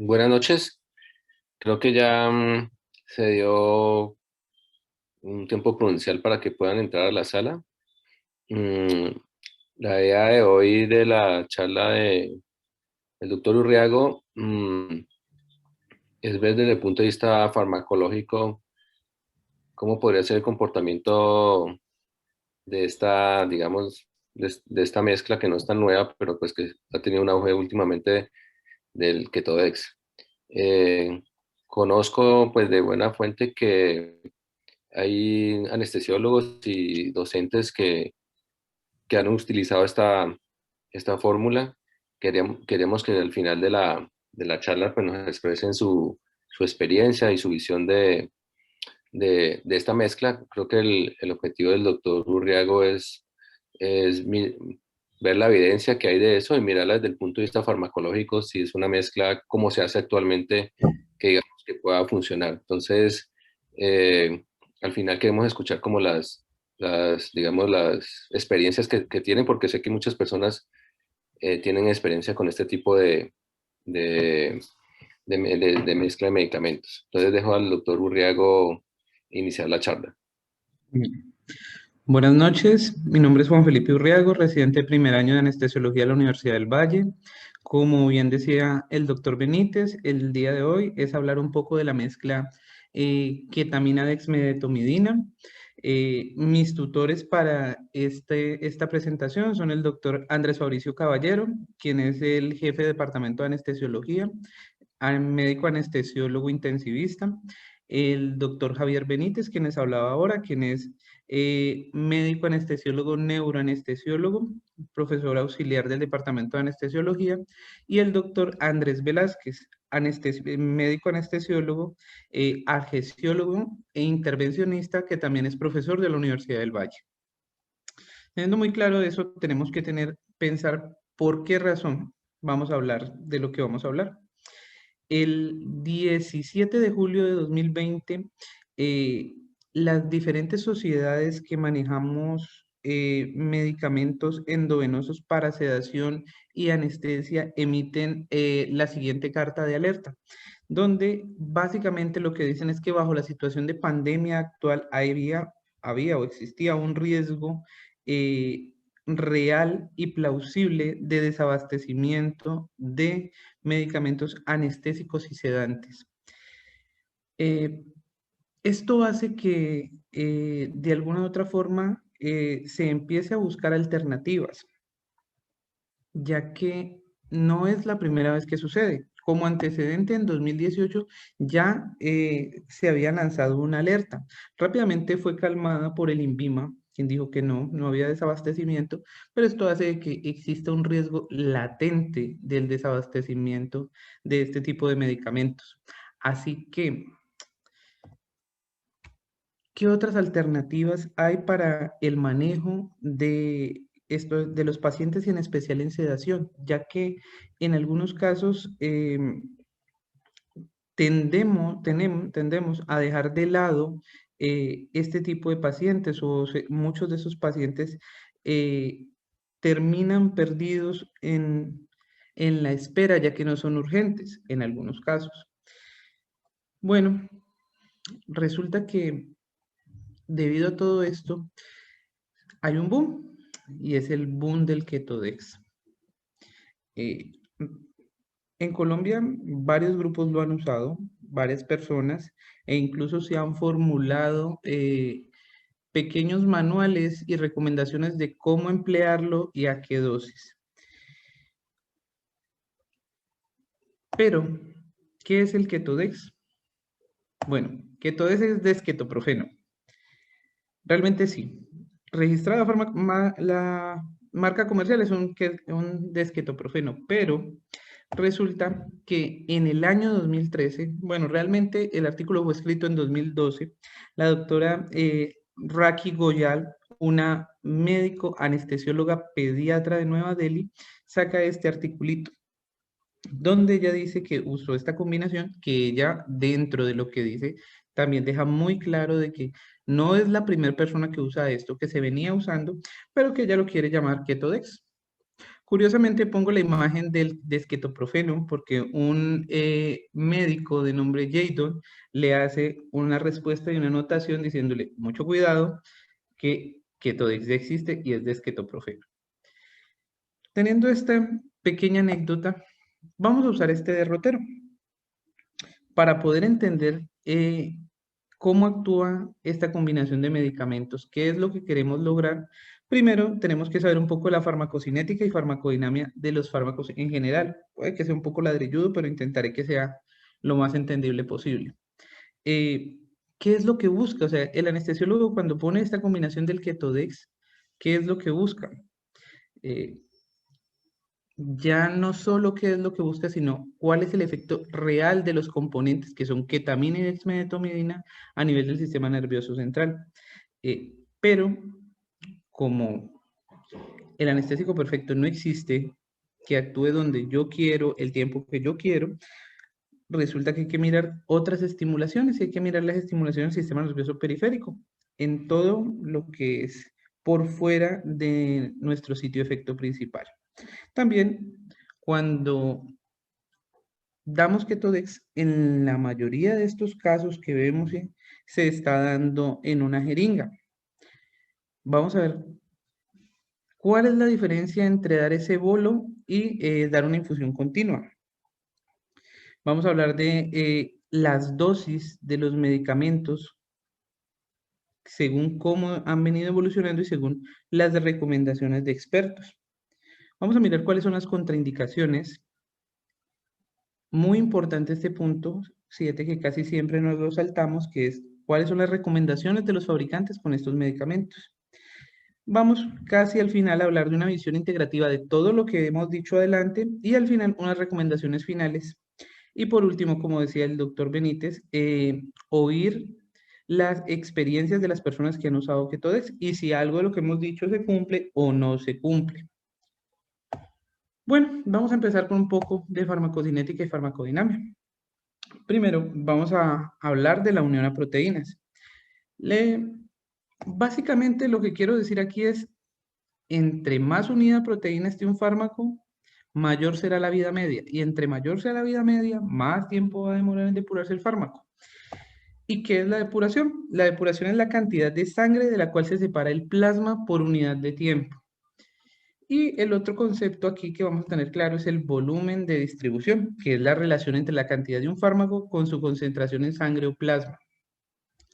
Buenas noches. Creo que ya se dio un tiempo prudencial para que puedan entrar a la sala. Mm, la idea de hoy de la charla del doctor Urriago es ver desde el punto de vista farmacológico cómo podría ser el comportamiento de esta, digamos, de esta mezcla que no es tan nueva, pero pues que ha tenido un auge últimamente del Ketodex. Eh, Conozco pues de buena fuente que hay anestesiólogos y docentes que han utilizado esta fórmula. Queremos que al final de la charla pues, nos expresen su experiencia y su visión de esta mezcla. Creo que el objetivo del doctor Urriago es ver la evidencia que hay de eso y mirarla desde el punto de vista farmacológico, si es una mezcla como se hace actualmente, que digamos que pueda funcionar. Entonces, eh, al final queremos escuchar como digamos, las experiencias que tienen, porque sé que muchas personas tienen experiencia con este tipo de, de mezcla de medicamentos. Entonces dejo al doctor Urriago iniciar la charla. Bien. Buenas noches, mi nombre es Juan Felipe Urriago, residente de primer año de anestesiología de la Universidad del Valle. Como bien decía el doctor Benítez, el día de hoy es hablar un poco de la mezcla ketamina dexmedetomidina. Mis tutores para esta presentación son el doctor Andrés Fabricio Caballero, quien es el jefe de departamento de anestesiología, al médico anestesiólogo intensivista, el doctor Javier Benítez, quien les hablaba ahora, quien es médico anestesiólogo neuroanestesiólogo, profesor auxiliar del Departamento de Anestesiología, y el doctor Andrés Velázquez, médico anestesiólogo, anestesiólogo e intervencionista, que también es profesor de la Universidad del Valle. Teniendo muy claro eso, tenemos que pensar por qué razón vamos a hablar de lo que vamos a hablar. El 17 de julio de 2020, eh, las diferentes sociedades que manejamos medicamentos endovenosos para sedación y anestesia emiten la siguiente carta de alerta, donde básicamente lo que dicen es que bajo la situación de pandemia actual había o existía un riesgo real y plausible de desabastecimiento de medicamentos anestésicos y sedantes. Eh, Esto hace que de alguna u otra forma se empiece a buscar alternativas, ya que no es la primera vez que sucede. Como antecedente, en 2018 ya se había lanzado una alerta. Rápidamente fue calmada por el INVIMA, quien dijo que no había desabastecimiento, pero esto hace que exista un riesgo latente del desabastecimiento de este tipo de medicamentos. Así que, ¿qué otras alternativas hay para el manejo de esto, de los pacientes y en especial en sedación? Ya que en algunos casos tendemos a dejar de lado este tipo de pacientes muchos de esos pacientes eh, terminan perdidos en la espera, ya que no son urgentes en algunos casos. Bueno, resulta que debido a todo esto, hay un boom y es el boom del Ketodex. Eh, en Colombia, varios grupos lo han usado, varias personas, e incluso se han formulado pequeños manuales y recomendaciones de cómo emplearlo y a qué dosis. Pero, ¿qué es el Ketodex? Bueno, Ketodex es desketoprofeno. Realmente sí. Registrada la marca comercial es un desketoprofeno, pero resulta que en el año 2013, bueno, realmente el artículo fue escrito en 2012, la doctora Raki Goyal, una médico anestesióloga pediatra de Nueva Delhi, saca este articulito donde ella dice que usó esta combinación, que ella dentro de lo que dice también deja muy claro de que no es la primera persona que usa esto, que se venía usando, pero que ella lo quiere llamar Ketodex. Curiosamente pongo la imagen del desquetoprofeno porque un médico de nombre Jadon le hace una respuesta y una anotación diciéndole, mucho cuidado, que Ketodex ya existe y es desquetoprofeno. Teniendo esta pequeña anécdota, vamos a usar este derrotero para poder entender cómo actúa esta combinación de medicamentos, qué es lo que queremos lograr. Primero, tenemos que saber un poco de la farmacocinética y farmacodinamia de los fármacos en general. Puede que sea un poco ladrilludo, pero intentaré que sea lo más entendible posible. ¿Qué es lo que busca? O sea, el anestesiólogo cuando pone esta combinación del Ketodex, ¿qué es lo que busca? Ya no solo qué es lo que busca, sino cuál es el efecto real de los componentes que son ketamina y dexmedetomidina a nivel del sistema nervioso central. Pero como el anestésico perfecto no existe, que actúe donde yo quiero, el tiempo que yo quiero, resulta que hay que mirar otras estimulaciones, y hay que mirar las estimulaciones del sistema nervioso periférico, en todo lo que es por fuera de nuestro sitio de efecto principal. También, cuando damos Ketodex, en la mayoría de estos casos que vemos, se está dando en una jeringa. Vamos a ver cuál es la diferencia entre dar ese bolo y dar una infusión continua. Vamos a hablar de las dosis de los medicamentos según cómo han venido evolucionando y según las recomendaciones de expertos. Vamos a mirar cuáles son las contraindicaciones. Muy importante este punto 7 que casi siempre nos lo saltamos, que es cuáles son las recomendaciones de los fabricantes con estos medicamentos. Vamos casi al final a hablar de una visión integrativa de todo lo que hemos dicho adelante y al final unas recomendaciones finales. Y por último, como decía el doctor Benítez, oír las experiencias de las personas que han usado Ketodex y si algo de lo que hemos dicho se cumple o no se cumple. Bueno, vamos a empezar con un poco de farmacocinética y farmacodinamia. Primero, vamos a hablar de la unión a proteínas. Básicamente lo que quiero decir aquí es, entre más unida a proteína esté un fármaco, mayor será la vida media. Y entre mayor sea la vida media, más tiempo va a demorar en depurarse el fármaco. ¿Y qué es la depuración? La depuración es la cantidad de sangre de la cual se separa el plasma por unidad de tiempo. Y el otro concepto aquí que vamos a tener claro es el volumen de distribución, que es la relación entre la cantidad de un fármaco con su concentración en sangre o plasma.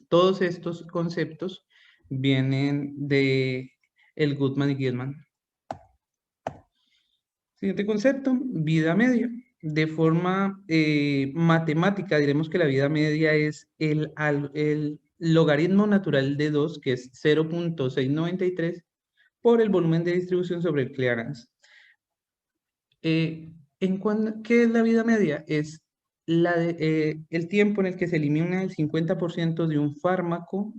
Todos estos conceptos vienen de el Goodman y Gilman. Siguiente concepto, vida media. De forma matemática, diremos que la vida media es el logaritmo natural de 2, que es 0.693, por el volumen de distribución sobre el clearance. ¿Qué es la vida media? Es el tiempo en el que se elimina el 50% de un fármaco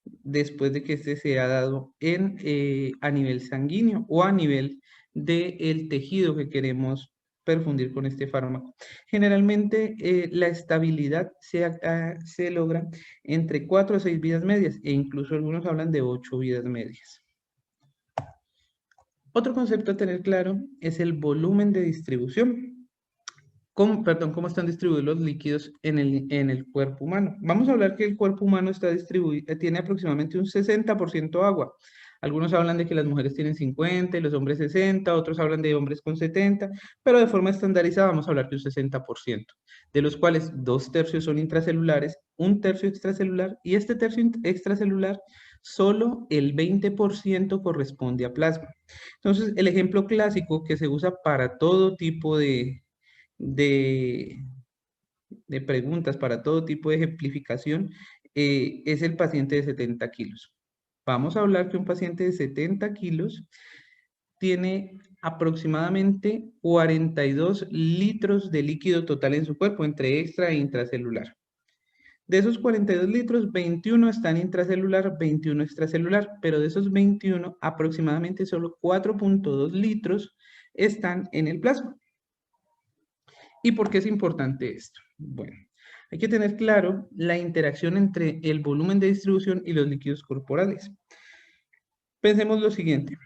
después de que este se ha dado a nivel sanguíneo o a nivel del tejido que queremos perfundir con este fármaco. Generalmente la estabilidad se logra entre 4 a 6 vidas medias e incluso algunos hablan de 8 vidas medias. Otro concepto a tener claro es el volumen de distribución. ¿Cómo están distribuidos los líquidos en el cuerpo humano? Vamos a hablar que el cuerpo humano está tiene aproximadamente un 60% agua. Algunos hablan de que las mujeres tienen 50 y los hombres 60, otros hablan de hombres con 70, pero de forma estandarizada vamos a hablar de un 60%, de los cuales 2/3 son intracelulares, 1/3 extracelular, y este tercio extracelular, solo el 20% corresponde a plasma. Entonces, el ejemplo clásico que se usa para todo tipo de preguntas, para todo tipo de ejemplificación, es el paciente de 70 kilos. Vamos a hablar que un paciente de 70 kilos tiene aproximadamente 42 litros de líquido total en su cuerpo, entre extra e intracelular. De esos 42 litros, 21 están intracelular, 21 extracelular, pero de esos 21, aproximadamente solo 4.2 litros están en el plasma. ¿Y por qué es importante esto? Bueno, hay que tener claro la interacción entre el volumen de distribución y los líquidos corporales. Pensemos lo siguiente.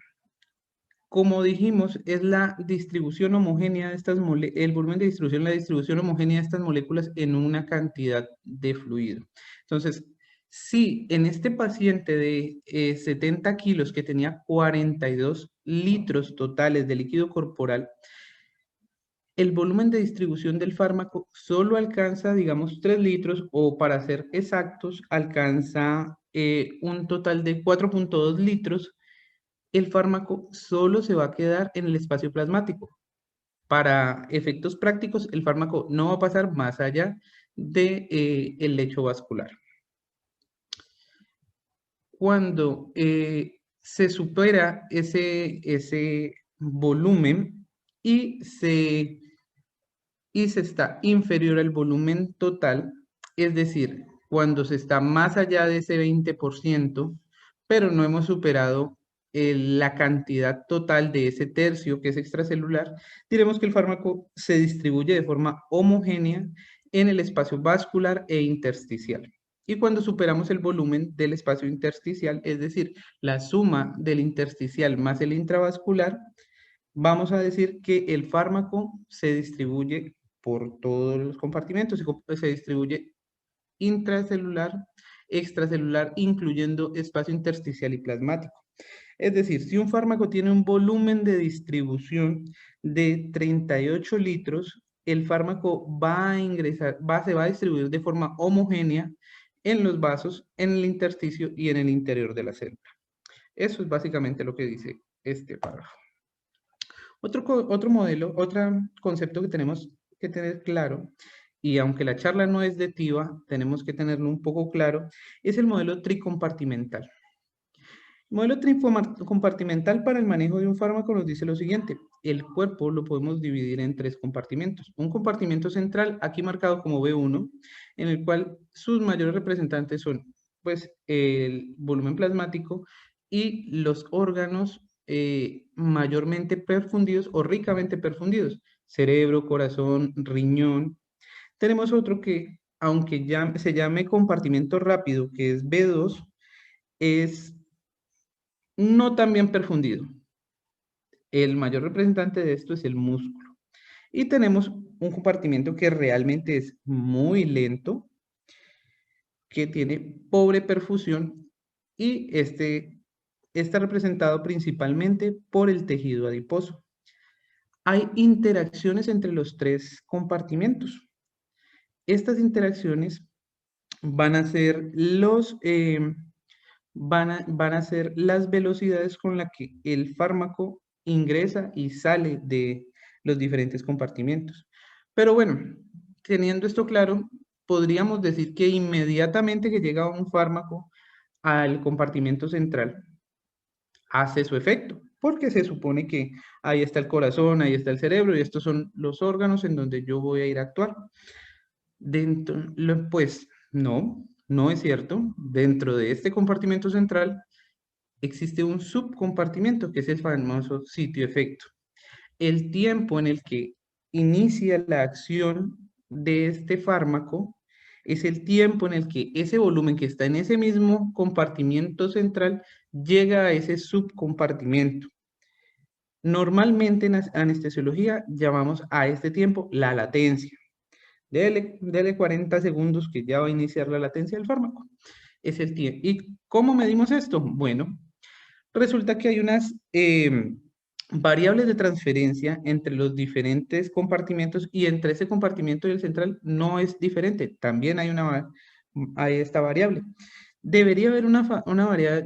como dijimos, es la distribución homogénea de estas el volumen de distribución, la distribución homogénea de estas moléculas en una cantidad de fluido. Entonces, si en este paciente de 70 kilos que tenía 42 litros totales de líquido corporal, el volumen de distribución del fármaco solo alcanza, digamos, 3 litros, o para ser exactos, alcanza un total de 4.2 litros, el fármaco solo se va a quedar en el espacio plasmático. Para efectos prácticos, el fármaco no va a pasar más allá de, el lecho vascular. Cuando se supera ese volumen y se está inferior al volumen total, es decir, cuando se está más allá de ese 20%, pero no hemos superado la cantidad total de ese tercio que es extracelular, diremos que el fármaco se distribuye de forma homogénea en el espacio vascular e intersticial. Y cuando superamos el volumen del espacio intersticial, es decir, la suma del intersticial más el intravascular, vamos a decir que el fármaco se distribuye por todos los compartimentos y se distribuye intracelular, extracelular, incluyendo espacio intersticial y plasmático. Es decir, si un fármaco tiene un volumen de distribución de 38 litros, el fármaco va a ingresar, se va a distribuir de forma homogénea en los vasos, en el intersticio y en el interior de la célula. Eso es básicamente lo que dice este párrafo. Otro modelo, otro concepto que tenemos que tener claro, y aunque la charla no es de TIVA, tenemos que tenerlo un poco claro, es el modelo tricompartimental. El modelo tricompartimental para el manejo de un fármaco nos dice lo siguiente: el cuerpo lo podemos dividir en 3 compartimentos. Un compartimento central, aquí marcado como B1, en el cual sus mayores representantes son, pues, el volumen plasmático y los órganos mayormente perfundidos o ricamente perfundidos: cerebro, corazón, riñón. Tenemos otro que, aunque ya se llame compartimento rápido, que es B2, es no tan bien perfundido. El mayor representante de esto es el músculo. Y tenemos un compartimento que realmente es muy lento, que tiene pobre perfusión, y está representado principalmente por el tejido adiposo. Hay interacciones entre los 3 compartimentos. Estas interacciones van a ser van a ser las velocidades con las que el fármaco ingresa y sale de los diferentes compartimentos. Pero bueno, teniendo esto claro, podríamos decir que inmediatamente que llega un fármaco al compartimento central, hace su efecto, porque se supone que ahí está el corazón, ahí está el cerebro, y estos son los órganos en donde yo voy a ir a actuar. Pues no, no es cierto. Dentro de este compartimento central existe un subcompartimento, que es el famoso sitio efecto. El tiempo en el que inicia la acción de este fármaco es el tiempo en el que ese volumen que está en ese mismo compartimento central llega a ese subcompartimento. Normalmente en anestesiología llamamos a este tiempo la latencia. Dele 40 segundos que ya va a iniciar la latencia del fármaco. Es el tiempo. ¿Y cómo medimos esto? Bueno, resulta que hay unas variables de transferencia entre los diferentes compartimentos, y entre ese compartimento y el central no es diferente. También hay esta variable. Debería haber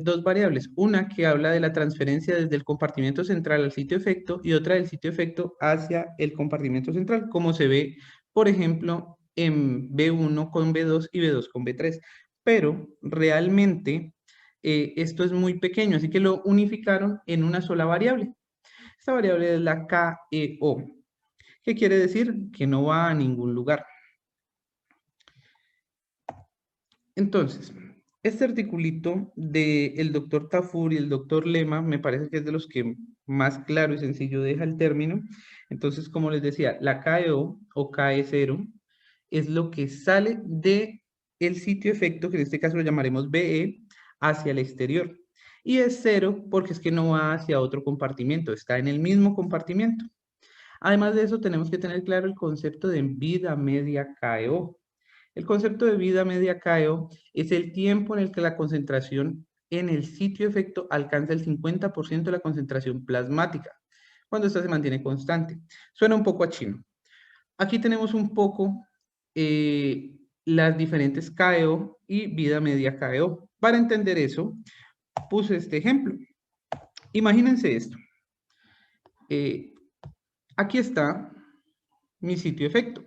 dos variables, una que habla de la transferencia desde el compartimento central al sitio efecto, y otra del sitio efecto hacia el compartimento central, como se ve, por ejemplo, en B1 con B2 y B2 con B3. Pero realmente esto es muy pequeño, así que lo unificaron en una sola variable. Esta variable es la KEO, que quiere decir que no va a ningún lugar. Entonces, este articulito del doctor Tafur y el doctor Lema me parece que es de los que más claro y sencillo deja el término. Entonces, como les decía, la KEO o KE0 es lo que sale de el sitio efecto, que en este caso lo llamaremos BE, hacia el exterior. Y es 0 porque es que no va hacia otro compartimento, está en el mismo compartimento. Además de eso, tenemos que tener claro el concepto de vida media KO. El concepto de vida media KO es el tiempo en el que la concentración en el sitio efecto alcanza el 50% de la concentración plasmática, cuando esta se mantiene constante. Suena un poco a chino. Aquí tenemos un poco las diferentes KO y vida media KO. Para entender eso, puse este ejemplo. Imagínense esto. Aquí está mi sitio efecto.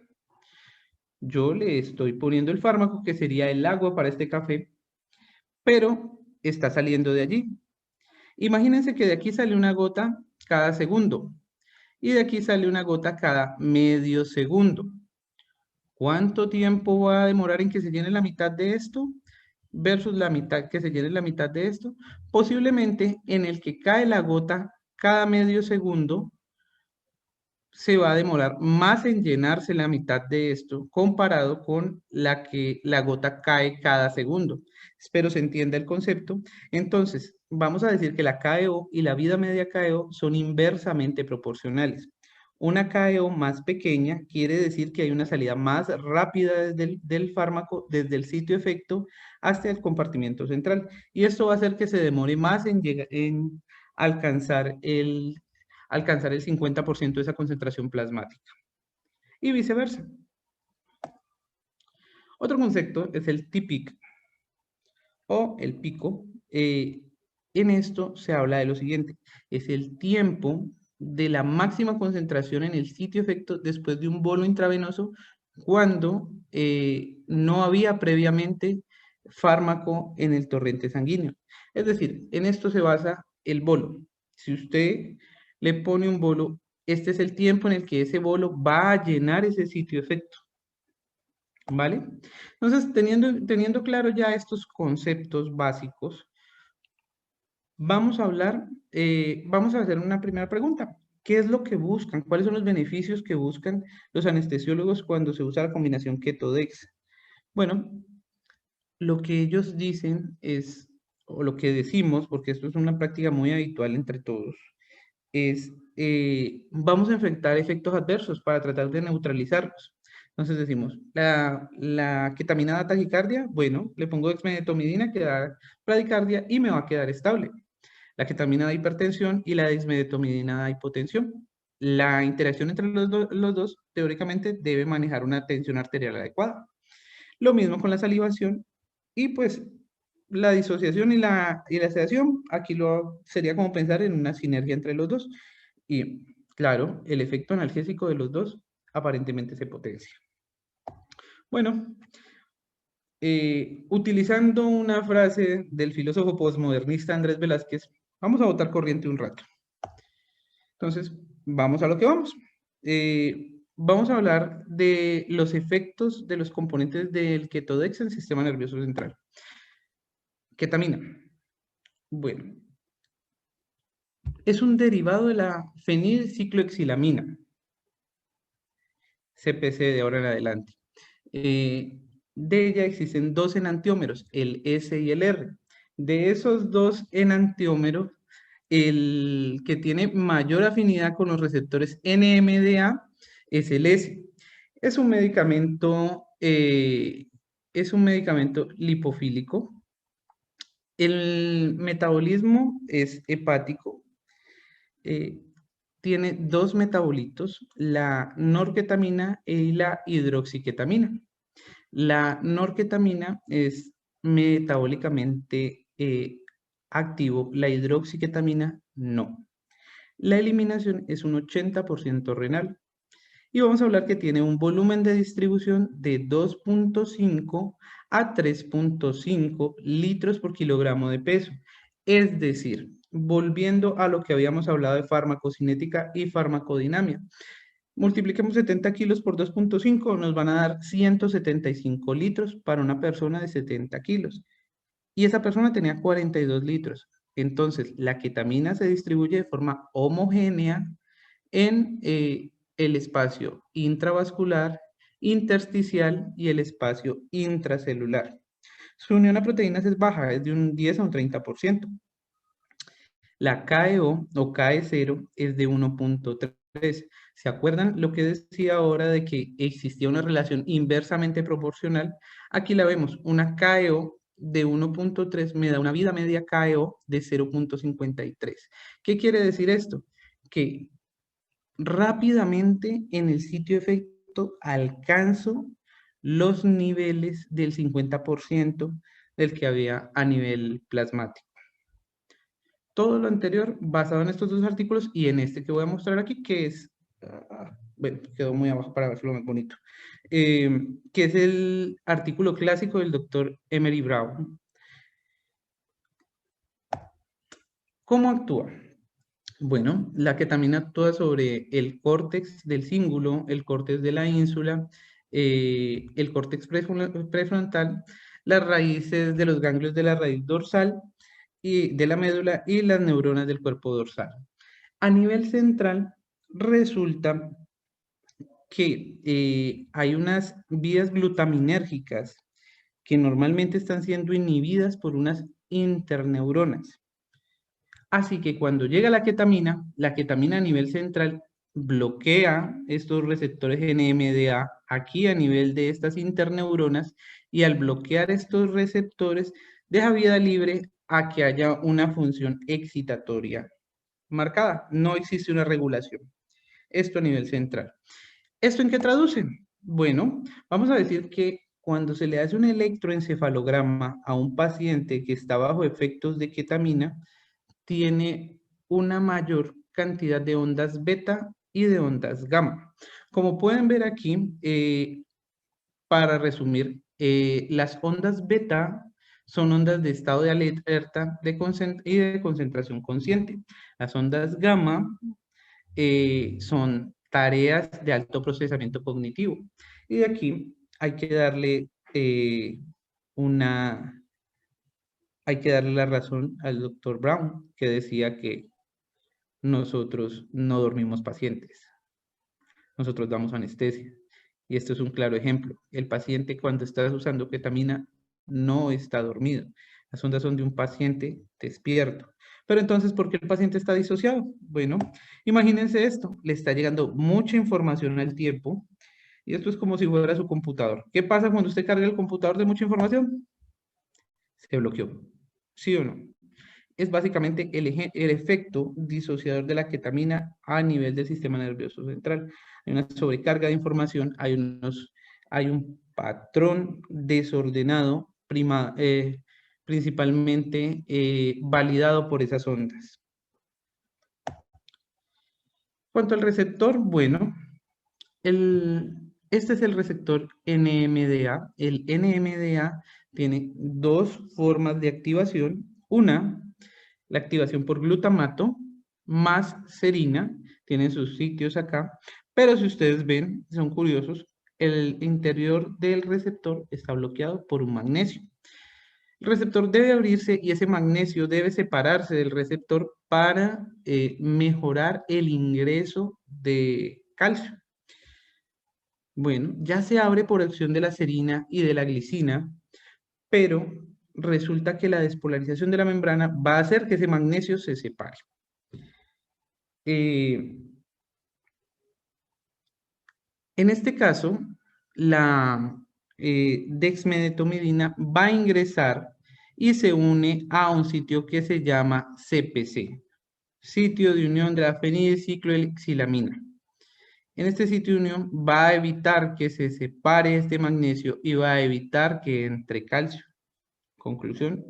Yo le estoy poniendo el fármaco, que sería el agua para este café, pero está saliendo de allí. Imagínense que de aquí sale una gota cada segundo y de aquí sale una gota cada medio segundo. ¿Cuánto tiempo va a demorar en que se llene la mitad de esto versus la mitad que se llene la mitad de esto? Posiblemente en el que cae la gota cada medio segundo se va a demorar más en llenarse la mitad de esto comparado con la que la gota cae cada segundo. Espero se entienda el concepto. Entonces, vamos a decir que la KO y la vida media KO son inversamente proporcionales. Una KO más pequeña quiere decir que hay una salida más rápida del fármaco, desde el sitio efecto hasta el compartimento central. Y esto va a hacer que se demore más en alcanzar el 50% de esa concentración plasmática. Y viceversa. Otro concepto es el T-peak o el pico. En esto se habla de lo siguiente: es el tiempo de la máxima concentración en el sitio efecto después de un bolo intravenoso cuando no había previamente fármaco en el torrente sanguíneo. Es decir, en esto se basa el bolo. Si usted le pone un bolo, este es el tiempo en el que ese bolo va a llenar ese sitio efecto. ¿Vale? Entonces, teniendo claro ya estos conceptos básicos, vamos a hablar, vamos a hacer una primera pregunta. ¿Qué es lo que buscan? ¿Cuáles son los beneficios que buscan los anestesiólogos cuando se usa la combinación keto-dex? Bueno, lo que ellos dicen es, o lo que decimos, porque esto es una práctica muy habitual entre todos, es, vamos a enfrentar efectos adversos para tratar de neutralizarlos. Entonces decimos, la ketamina da taquicardia, bueno, le pongo dexmedetomidina que da bradicardia y me va a quedar estable. La ketamina da hipertensión y la dexmedetomidina da hipotensión. La interacción entre los dos teóricamente debe manejar una tensión arterial adecuada. Lo mismo con la salivación y pues la disociación y la sedación, aquí sería como pensar en una sinergia entre los dos. Y claro, el efecto analgésico de los dos aparentemente se potencia. Bueno, utilizando una frase del filósofo postmodernista Andrés Velázquez, vamos a botar corriente un rato. Entonces, vamos a lo que vamos. Vamos a hablar de los efectos de los componentes del ketodex en el sistema nervioso central. Ketamina. Bueno, es un derivado de la fenilciclohexilamina, CPC de ahora en adelante. De ella existen dos enantiómeros, el S y el R. De esos dos enantiómeros, el que tiene mayor afinidad con los receptores NMDA es el S. Es un medicamento lipofílico. El metabolismo es hepático. Tiene dos metabolitos, la norketamina y la hidroxiketamina. La norketamina es metabólicamente activo, la hidroxiketamina no. La eliminación es un 80% renal. Y vamos a hablar que tiene un volumen de distribución de 2.5 a 3.5 litros por kilogramo de peso. Es decir, volviendo a lo que habíamos hablado de farmacocinética y farmacodinamia, multipliquemos 70 kilos por 2.5, nos van a dar 175 litros para una persona de 70 kilos. Y esa persona tenía 42 litros. Entonces, la ketamina se distribuye de forma homogénea en el espacio intravascular, intersticial y el espacio intracelular. Su unión a proteínas es baja, es de un 10 a un 30%. La KEO o KE0 es de 1.3. ¿Se acuerdan lo que decía ahora de que existía una relación inversamente proporcional? Aquí la vemos, una KEO de 1.3 me da una vida media KEO de 0.53. ¿Qué quiere decir esto? Que rápidamente en el sitio de efecto alcanzo los niveles del 50% del que había a nivel plasmático. Todo lo anterior basado en estos dos artículos y en este que voy a mostrar aquí, que es, bueno, quedó muy abajo para verlo más bonito, que es el artículo clásico del doctor Emery Brown. ¿Cómo actúa? Bueno, la ketamina actúa sobre el córtex del cíngulo, el córtex de la ínsula, el córtex prefrontal, las raíces de los ganglios de la raíz dorsal y de la médula y las neuronas del cuerpo dorsal. A nivel central, resulta que hay unas vías glutaminérgicas que normalmente están siendo inhibidas por unas interneuronas. Así que cuando llega la ketamina a nivel central bloquea estos receptores NMDA aquí a nivel de estas interneuronas y al bloquear estos receptores deja vía libre a que haya una función excitatoria marcada. No existe una regulación. Esto a nivel central. ¿Esto en qué traduce? Bueno, vamos a decir que cuando se le hace un electroencefalograma a un paciente que está bajo efectos de ketamina, tiene una mayor cantidad de ondas beta y de ondas gamma. Como pueden ver aquí, para resumir, las ondas beta son ondas de estado de alerta y de concentración consciente. Las ondas gamma son tareas de alto procesamiento cognitivo. Y de aquí hay que darle hay que darle la razón al doctor Brown, que decía que nosotros no dormimos pacientes, nosotros damos anestesia. Y esto es un claro ejemplo. El paciente cuando está usando ketamina no está dormido. Las ondas son de un paciente despierto. Pero entonces, ¿por qué el paciente está disociado? Bueno, imagínense esto, le está llegando mucha información al tiempo y esto es como si fuera su computador. ¿Qué pasa cuando usted carga el computador de mucha información? Se bloqueó. ¿Sí o no? Es básicamente el efecto disociador de la ketamina a nivel del sistema nervioso central. Hay una sobrecarga de información, hay un patrón desordenado, principalmente validado por esas ondas. Cuanto al receptor, bueno, este es el receptor NMDA. El NMDA tiene dos formas de activación. Una, la activación por glutamato más serina, tienen sus sitios acá, pero si ustedes ven, son curiosos, el interior del receptor está bloqueado por un magnesio. El receptor debe abrirse y ese magnesio debe separarse del receptor para mejorar el ingreso de calcio. Bueno, ya se abre por acción de la serina y de la glicina, pero resulta que la despolarización de la membrana va a hacer que ese magnesio se separe. En este caso, la dexmedetomidina va a ingresar y se une a un sitio que se llama CPC, sitio de unión de la fenilciclohexilamina. En este sitio de unión va a evitar que se separe este magnesio y va a evitar que entre calcio. Conclusión,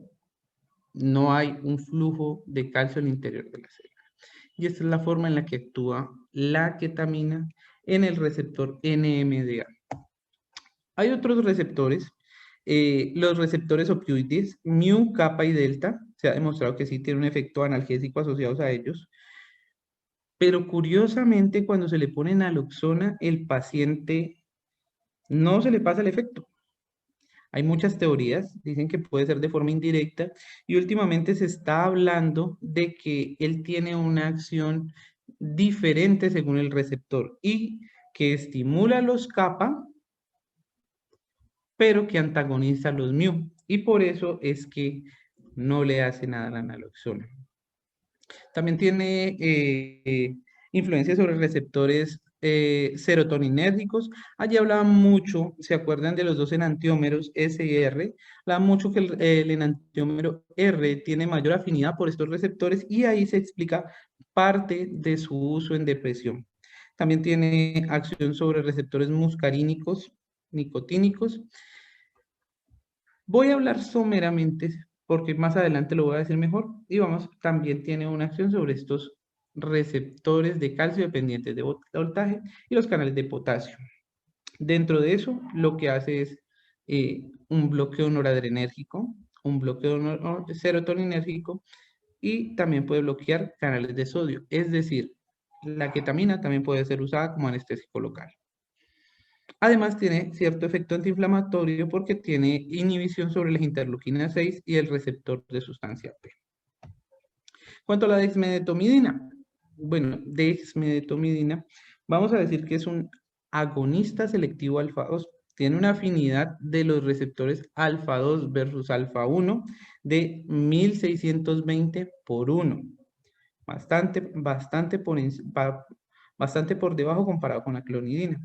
no hay un flujo de calcio al interior de la célula. Y esta es la forma en la que actúa la ketamina en el receptor NMDA. Hay otros receptores, los receptores opioides, mu, kappa y delta, se ha demostrado que sí tienen un efecto analgésico asociados a ellos, pero curiosamente cuando se le pone naloxona, el paciente no se le pasa el efecto. Hay muchas teorías, dicen que puede ser de forma indirecta y últimamente se está hablando de que él tiene una acción diferente según el receptor y que estimula los kappa, pero que antagoniza los mu. Y por eso es que no le hace nada la naloxona. También tiene influencia sobre receptores serotoninérgicos. Allí hablaba mucho, ¿se acuerdan de los dos enantiómeros S y R? Hablaba mucho que el enantiómero R tiene mayor afinidad por estos receptores y ahí se explica parte de su uso en depresión. También tiene acción sobre receptores muscarínicos, nicotínicos. Voy a hablar someramente porque más adelante lo voy a decir mejor. Y vamos, también tiene una acción sobre estos receptores de calcio dependientes de voltaje y los canales de potasio. Dentro de eso, lo que hace es un bloqueo noradrenérgico, un bloqueo serotoninérgico y también puede bloquear canales de sodio. Es decir, la ketamina también puede ser usada como anestésico local. Además, tiene cierto efecto antiinflamatorio porque tiene inhibición sobre las interleuquinas 6 y el receptor de sustancia P. Cuanto a la dexmedetomidina, bueno, dexmedetomidina, vamos a decir que es un agonista selectivo alfa 2. Tiene una afinidad de los receptores alfa 2 versus alfa 1 de 1620 por 1. Bastante por debajo comparado con la clonidina.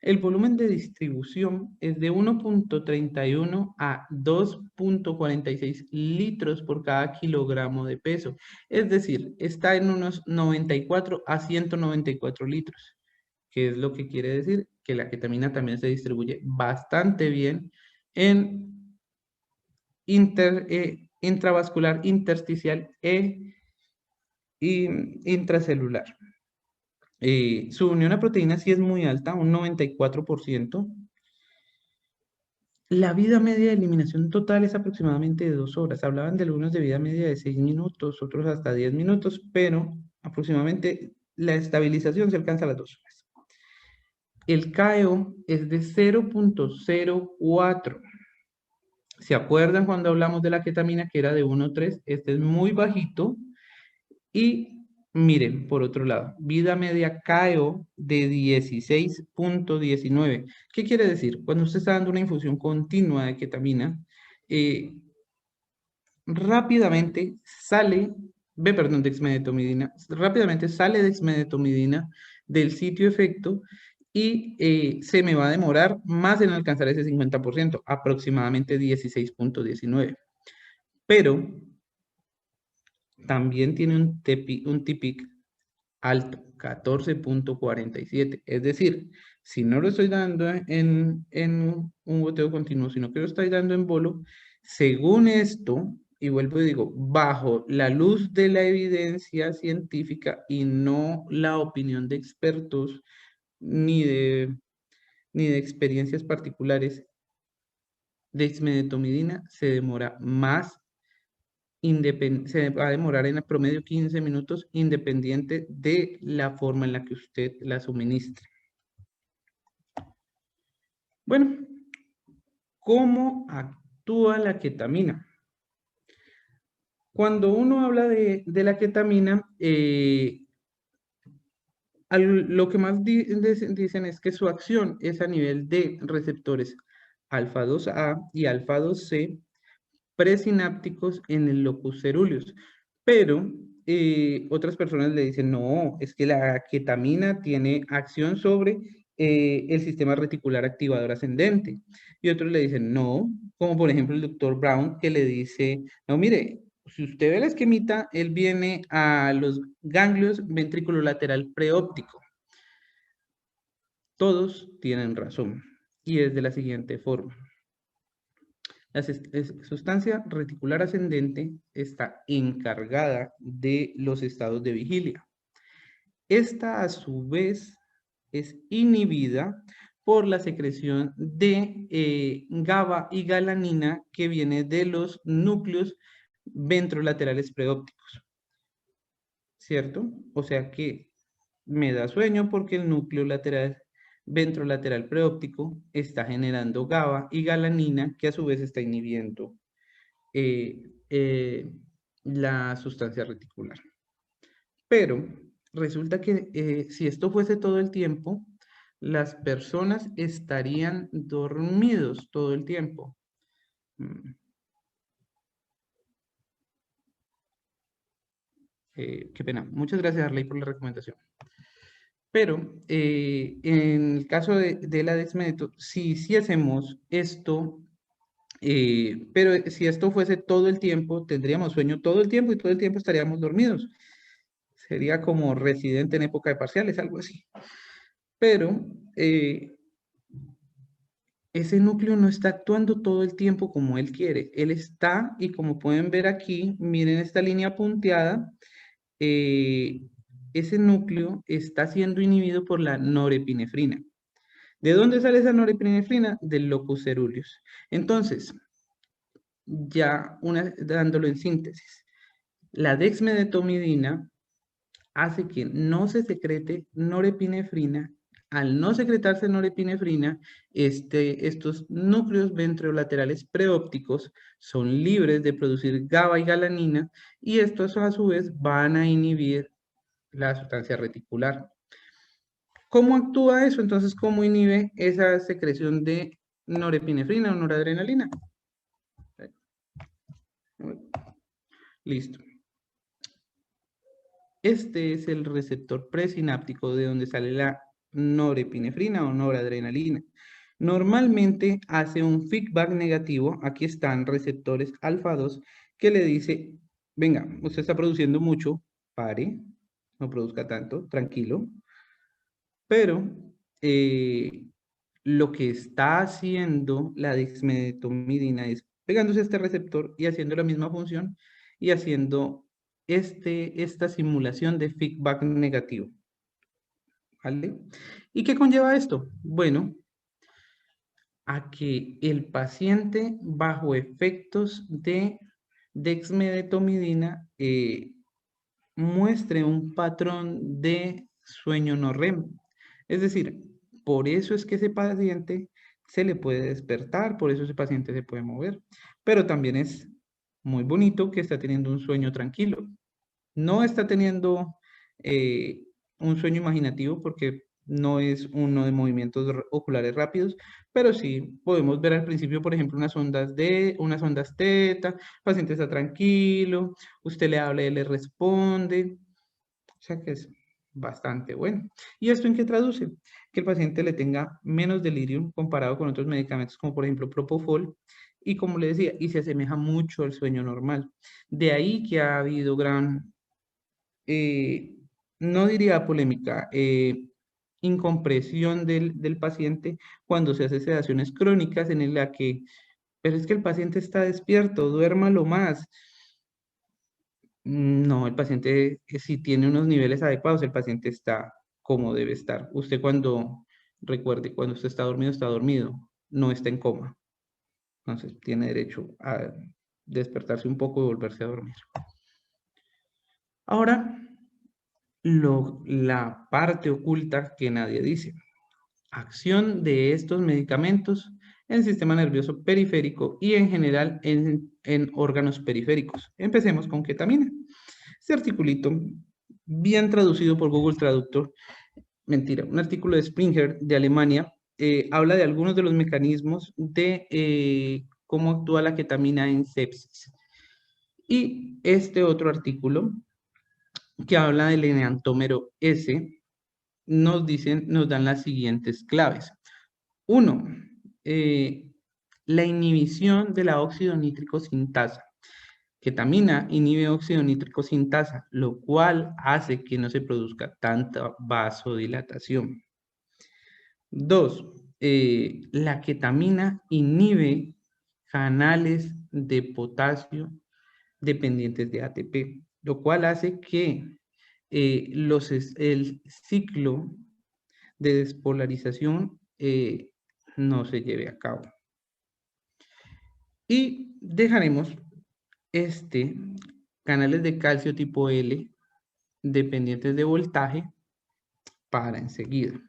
El volumen de distribución es de 1.31 a 2.46 litros por cada kilogramo de peso. Es decir, está en unos 94 a 194 litros. ¿Qué es lo que quiere decir? Que la ketamina también se distribuye bastante bien en intravascular, intersticial e intracelular. Su unión a proteínas sí es muy alta, un 94%. La vida media de eliminación total es aproximadamente de 2 horas. Hablaban de algunos de vida media de 6 minutos, otros hasta 10 minutos, pero aproximadamente la estabilización se alcanza a las 2 horas. El KO es de 0.04. ¿Se acuerdan cuando hablamos de la ketamina que era de 1.3? Este es muy bajito. Y miren, por otro lado, vida media KO de 16.19. ¿Qué quiere decir? Cuando usted está dando una infusión continua de ketamina, rápidamente sale, dexmedetomidina, rápidamente sale dexmedetomidina del sitio efecto y se me va a demorar más en alcanzar ese 50%, aproximadamente 16.19. Pero también tiene un TPIC alto, 14.47. Es decir, si no lo estoy dando en un goteo continuo, sino que lo estoy dando en bolo, según esto, y vuelvo y digo, bajo la luz de la evidencia científica y no la opinión de expertos ni de experiencias particulares, dexmedetomidina se demora más se va a demorar en promedio 15 minutos independiente de la forma en la que usted la suministre. Bueno, ¿cómo actúa la ketamina? Cuando uno habla de la ketamina, lo que más dicen es que su acción es a nivel de receptores alfa 2A y alfa 2C presinápticos en el locus ceruleus. Pero otras personas le dicen, no, es que la ketamina tiene acción sobre el sistema reticular activador ascendente. Y otros le dicen, no, como por ejemplo el doctor Brown, que le dice, no, mire, si usted ve la esquemita, él viene a los ganglios ventrículo lateral preóptico. Todos tienen razón. Y es de la siguiente forma. La sustancia reticular ascendente está encargada de los estados de vigilia. Esta a su vez es inhibida por la secreción de GABA y galanina que viene de los núcleos ventrolaterales preópticos. ¿Cierto? O sea que me da sueño porque el núcleo ventrolateral preóptico está generando GABA y galanina que a su vez está inhibiendo eh, eh, la sustancia reticular. Pero resulta que si esto fuese todo el tiempo, las personas estarían dormidos todo el tiempo. Qué pena. Muchas gracias, Arley, por la recomendación. Pero en el caso de la dexmedetomidina, si hacemos esto, pero si esto fuese todo el tiempo, tendríamos sueño todo el tiempo y todo el tiempo estaríamos dormidos. Sería como residente en época de parciales, algo así. Pero ese núcleo no está actuando todo el tiempo como él quiere. Él está, y como pueden ver aquí, miren esta línea punteada, eh, ese núcleo está siendo inhibido por la norepinefrina. ¿De dónde sale esa norepinefrina? Del locus ceruleus. Entonces, ya dándolo en síntesis, la dexmedetomidina hace que no se secrete norepinefrina. Al no secretarse norepinefrina, estos núcleos ventrolaterales preópticos son libres de producir GABA y galanina, y estos a su vez van a inhibir la sustancia reticular. ¿Cómo actúa eso? Entonces, ¿cómo inhibe esa secreción de norepinefrina o noradrenalina? Listo. Este es el receptor presináptico de donde sale la norepinefrina o noradrenalina. Normalmente hace un feedback negativo. Aquí están receptores alfa 2 que le dice, venga, usted está produciendo mucho, pare, no produzca tanto, tranquilo. Pero lo que está haciendo la dexmedetomidina es pegándose a este receptor y haciendo la misma función y haciendo esta simulación de feedback negativo. ¿Vale? ¿Y qué conlleva esto? Bueno, a que el paciente bajo efectos de dexmedetomidina muestre un patrón de sueño no REM. Es decir, por eso es que ese paciente se le puede despertar, por eso ese paciente se puede mover, pero también es muy bonito que está teniendo un sueño tranquilo. No está teniendo eh, un sueño imaginativo porque no es uno de movimientos oculares rápidos, pero sí podemos ver al principio, por ejemplo, unas ondas teta, el paciente está tranquilo, usted le habla y él le responde, o sea que es bastante bueno. ¿Y esto en qué traduce? Que el paciente le tenga menos delirium comparado con otros medicamentos como por ejemplo Propofol, y como le decía, y se asemeja mucho al sueño normal. De ahí que ha habido gran eh, no diría polémica, incompresión del paciente cuando se hace sedaciones crónicas en la que, pero es que el paciente está despierto, duérmalo más. No, el paciente, si tiene unos niveles adecuados, el paciente está como debe estar. Usted recuerde, cuando usted está dormido, no está en coma. Entonces tiene derecho a despertarse un poco y volverse a dormir. Ahora, la parte oculta que nadie dice. Acción de estos medicamentos en el sistema nervioso periférico y en general en órganos periféricos. Empecemos con ketamina. Este articulito, bien traducido por Google Traductor, mentira, un artículo de Springer de Alemania, habla de algunos de los mecanismos de cómo actúa la ketamina en sepsis. Y este otro artículo que habla del enantómero S, nos dan las siguientes claves. Uno, la inhibición de la óxido nítrico sintasa. Ketamina inhibe óxido nítrico sintasa, lo cual hace que no se produzca tanta vasodilatación. Dos, la ketamina inhibe canales de potasio dependientes de ATP, lo cual hace que el ciclo de despolarización no se lleve a cabo. Y dejaremos canales de calcio tipo L dependientes de voltaje para enseguida.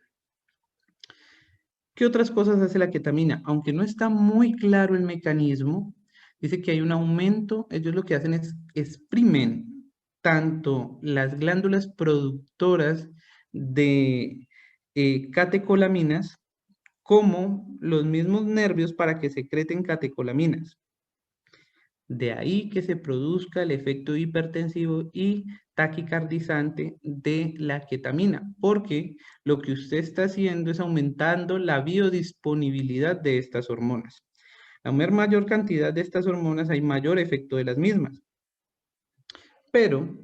¿Qué otras cosas hace la ketamina? Aunque no está muy claro el mecanismo, dice que hay un aumento. Ellos lo que hacen es exprimen tanto las glándulas productoras de catecolaminas como los mismos nervios para que secreten catecolaminas. De ahí que se produzca el efecto hipertensivo y taquicardizante de la ketamina, porque lo que usted está haciendo es aumentando la biodisponibilidad de estas hormonas. A mayor cantidad de estas hormonas hay mayor efecto de las mismas, pero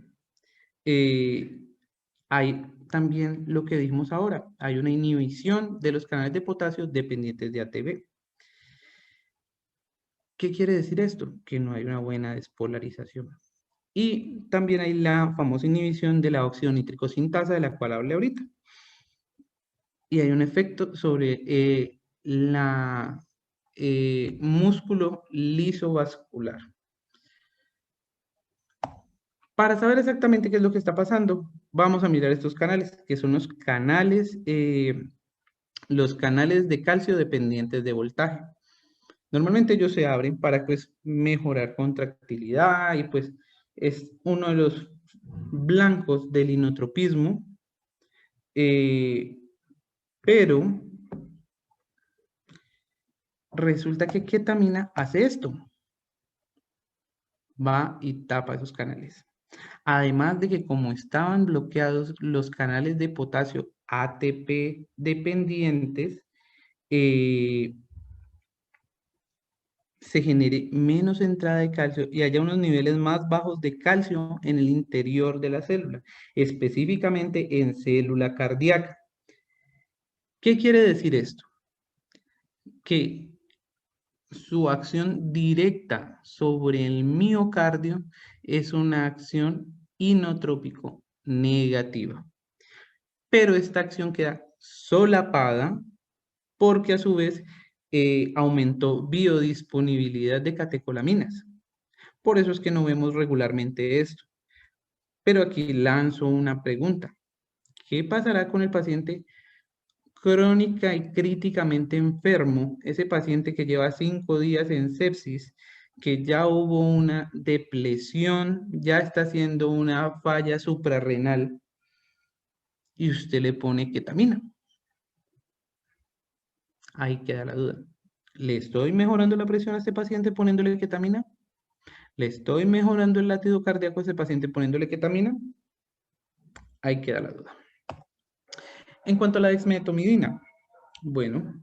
hay también lo que dijimos ahora, hay una inhibición de los canales de potasio dependientes de ATP. ¿Qué quiere decir esto? Que no hay una buena despolarización. Y también hay la famosa inhibición de la óxido nítrico sintasa de la cual hablé ahorita. Y hay un efecto sobre la músculo lisovascular. Para saber exactamente qué es lo que está pasando, vamos a mirar estos canales, que son los canales de calcio dependientes de voltaje. Normalmente ellos se abren para pues mejorar contractilidad y pues es uno de los blancos del inotropismo, pero resulta que ketamina hace esto, va y tapa esos canales. Además de que como estaban bloqueados los canales de potasio ATP dependientes, se genere menos entrada de calcio y haya unos niveles más bajos de calcio en el interior de la célula, específicamente en célula cardíaca. ¿Qué quiere decir esto? Que su acción directa sobre el miocardio es una acción inotrópico negativa. Pero esta acción queda solapada porque a su vez aumentó biodisponibilidad de catecolaminas. Por eso es que no vemos regularmente esto. Pero aquí lanzo una pregunta. ¿Qué pasará con el paciente crónica y críticamente enfermo? Ese paciente que lleva 5 días en sepsis, que ya hubo una depresión, ya está haciendo una falla suprarrenal y usted le pone ketamina. Ahí queda la duda. ¿Le estoy mejorando la presión a este paciente poniéndole ketamina? ¿Le estoy mejorando el latido cardíaco a ese paciente poniéndole ketamina? Ahí queda la duda. En cuanto a la dexmedetomidina, bueno,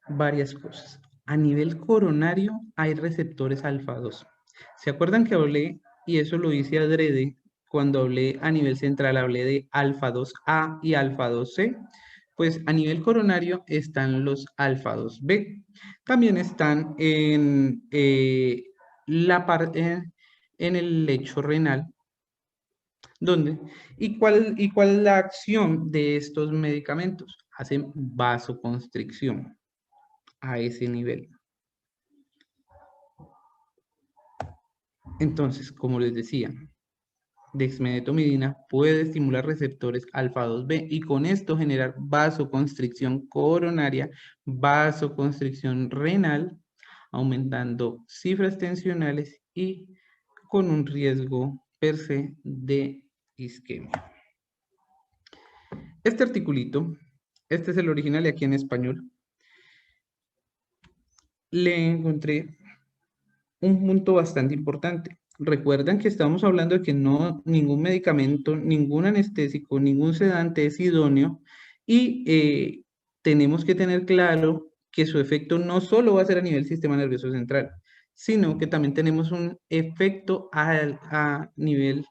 varias cosas. A nivel coronario hay receptores alfa 2. ¿Se acuerdan que hablé, y eso lo hice adrede, cuando hablé a nivel central, hablé de alfa 2A y alfa 2C? Pues a nivel coronario están los alfa 2B. También están en en el lecho renal. ¿Dónde? ¿Y cuál es la acción de estos medicamentos? Hacen vasoconstricción a ese nivel. Entonces, como les decía, dexmedetomidina puede estimular receptores alfa 2B y con esto generar vasoconstricción coronaria, vasoconstricción renal, aumentando cifras tensionales y con un riesgo per se de isquemia. Este articulito, este es el original y aquí en español, le encontré un punto bastante importante. Recuerdan que estamos hablando de que no, ningún medicamento, ningún anestésico, ningún sedante es idóneo y tenemos que tener claro que su efecto no solo va a ser a nivel sistema nervioso central, sino que también tenemos un efecto a nivel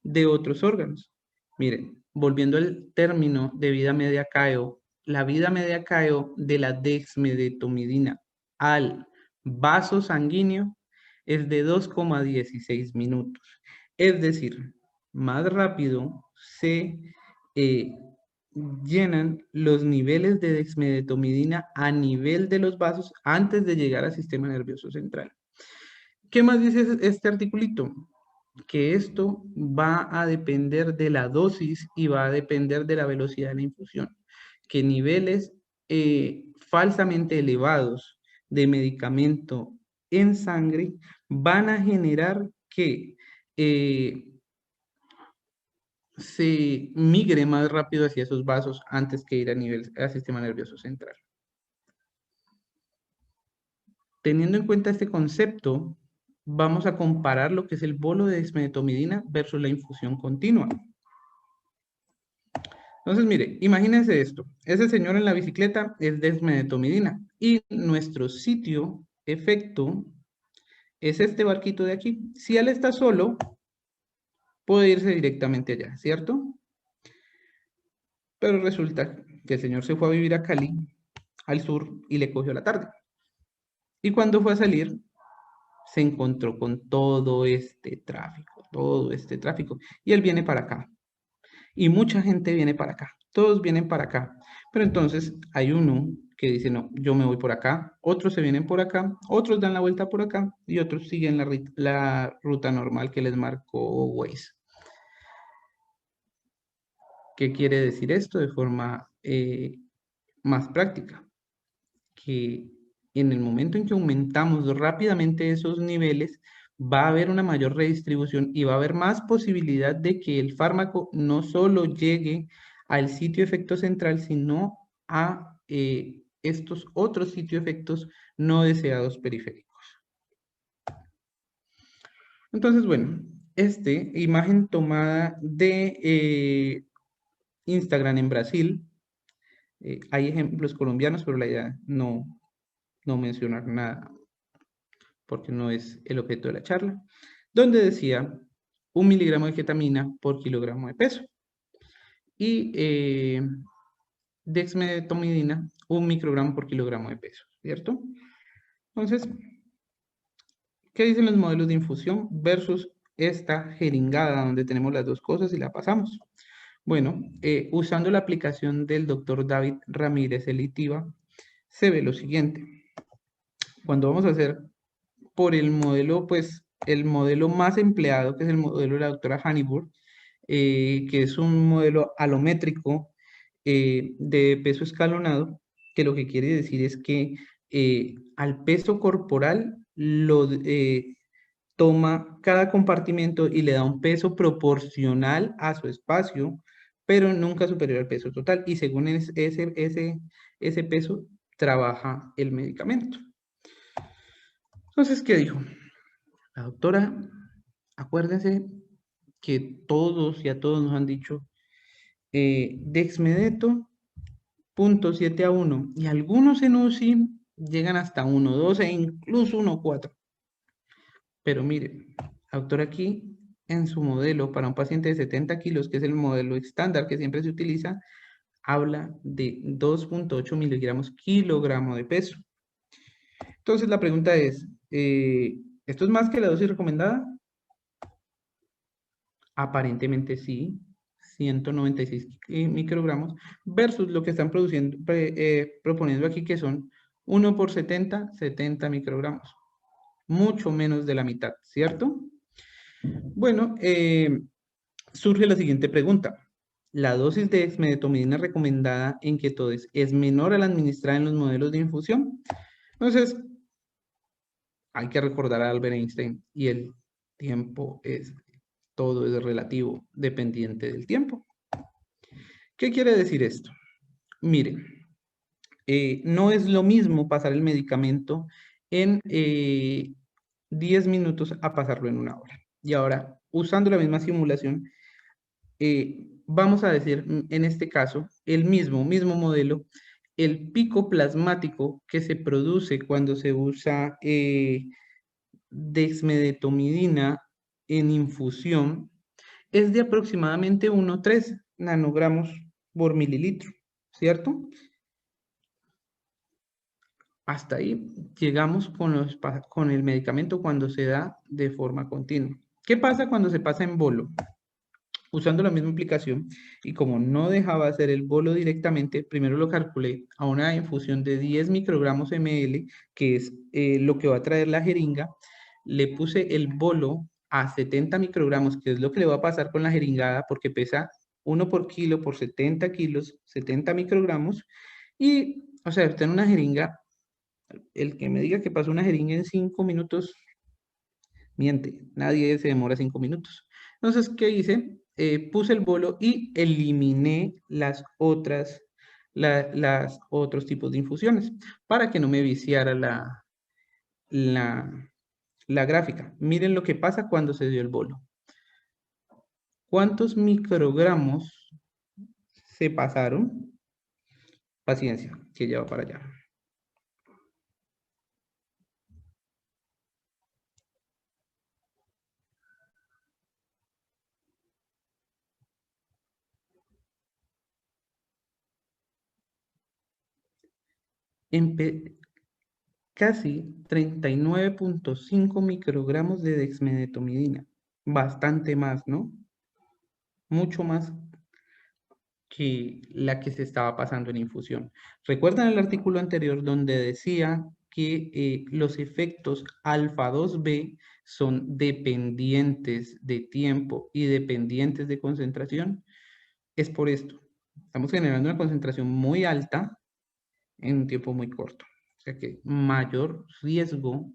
de otros órganos. Miren, volviendo al término de vida media CAEO, la vida media CAEO de la dexmedetomidina al vaso sanguíneo es de 2,16 minutos. Es decir, más rápido se llenan los niveles de dexmedetomidina a nivel de los vasos antes de llegar al sistema nervioso central. ¿Qué más dice este articulito? Que esto va a depender de la dosis y va a depender de la velocidad de la infusión. Que niveles falsamente elevados de medicamento en sangre van a generar que se migre más rápido hacia esos vasos antes que ir al sistema nervioso central. Teniendo en cuenta este concepto, vamos a comparar lo que es el bolo de dexmedetomidina versus la infusión continua. Entonces, mire, imagínense esto. Ese señor en la bicicleta es dexmedetomidina y nuestro sitio efecto es este barquito de aquí. Si él está solo, puede irse directamente allá, ¿cierto? Pero resulta que el señor se fue a vivir a Cali, al sur, y le cogió la tarde. Y cuando fue a salir, se encontró con todo este tráfico. Y él viene para acá. Y mucha gente viene para acá. Todos vienen para acá. Pero entonces hay uno que dice, no, yo me voy por acá. Otros se vienen por acá. Otros dan la vuelta por acá. Y otros siguen la ruta normal que les marcó Waze. ¿Qué quiere decir esto de forma más práctica? Que en el momento en que aumentamos rápidamente esos niveles, va a haber una mayor redistribución y va a haber más posibilidad de que el fármaco no solo llegue al sitio efecto central, sino a estos otros sitios efectos no deseados periféricos. Entonces, bueno, imagen tomada de Instagram en Brasil. Hay ejemplos colombianos, pero la idea no mencionar nada porque no es el objeto de la charla, donde decía 1 miligramo de ketamina por kilogramo de peso y dexmedetomidina 1 microgramo por kilogramo de peso, ¿cierto? Entonces, ¿qué dicen los modelos de infusión versus esta jeringada donde tenemos las dos cosas y la pasamos? Bueno, usando la aplicación del doctor David Ramírez Elitiva, se ve lo siguiente. Cuando vamos a hacer por el modelo, pues el modelo más empleado, que es el modelo de la doctora Hannibal, que es un modelo alométrico de peso escalonado, que lo que quiere decir es que al peso corporal lo toma cada compartimento y le da un peso proporcional a su espacio, pero nunca superior al peso total. Y según ese peso, trabaja el medicamento. Entonces, ¿qué dijo? La doctora, acuérdense que todos y a todos nos han dicho dexmedeto 0.7 a 1 y algunos en UCI llegan hasta 1.2 e incluso 1.4. Pero mire, la doctora aquí en su modelo para un paciente de 70 kilos, que es el modelo estándar que siempre se utiliza, habla de 2.8 miligramos kilogramo de peso. Entonces la pregunta es, ¿esto es más que la dosis recomendada? Aparentemente sí, 196 microgramos, versus lo que están proponiendo aquí, que son 1 por 70, 70 microgramos. Mucho menos de la mitad, ¿cierto? Bueno, surge la siguiente pregunta. ¿La dosis de dexmedetomidina recomendada en ketosis es menor a la administrada en los modelos de infusión? Entonces, hay que recordar a Albert Einstein y el tiempo todo es relativo, dependiente del tiempo. ¿Qué quiere decir esto? Miren, no es lo mismo pasar el medicamento en 10 minutos a pasarlo en 1 hora. Y ahora, usando la misma simulación, vamos a decir, en este caso, el mismo modelo, el pico plasmático que se produce cuando se usa dexmedetomidina en infusión es de aproximadamente 1,3 nanogramos por mililitro, ¿cierto? Hasta ahí llegamos con el medicamento cuando se da de forma continua. ¿Qué pasa cuando se pasa en bolo? Usando la misma aplicación y como no dejaba hacer el bolo directamente, primero lo calculé a una infusión de 10 microgramos ml, que es lo que va a traer la jeringa. Le puse el bolo a 70 microgramos, que es lo que le va a pasar con la jeringada, porque pesa 1 por kilo por 70 kilos, 70 microgramos. Y, o sea, usted en una jeringa, el que me diga que pasó una jeringa en 5 minutos, miente, nadie se demora 5 minutos. Entonces, ¿qué hice? Puse el bolo y eliminé las otros tipos de infusiones para que no me viciara la la gráfica. Miren lo que pasa cuando se dio el bolo. ¿Cuántos microgramos se pasaron? Paciencia, que ya va para allá. Casi 39.5 microgramos de dexmedetomidina. Bastante más, ¿no? Mucho más que la que se estaba pasando en infusión. ¿Recuerdan el artículo anterior donde decía que los efectos alfa 2B son dependientes de tiempo y dependientes de concentración? Es por esto. Estamos generando una concentración muy alta en un tiempo muy corto. O sea que mayor riesgo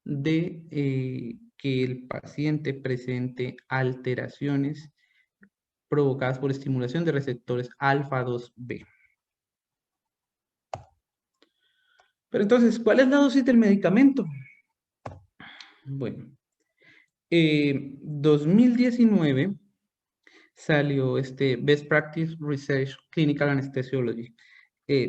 de que el paciente presente alteraciones provocadas por estimulación de receptores alfa 2B. Pero entonces, ¿cuál es la dosis del medicamento? Bueno, 2019 salió este Best Practice Research Clinical Anesthesiology,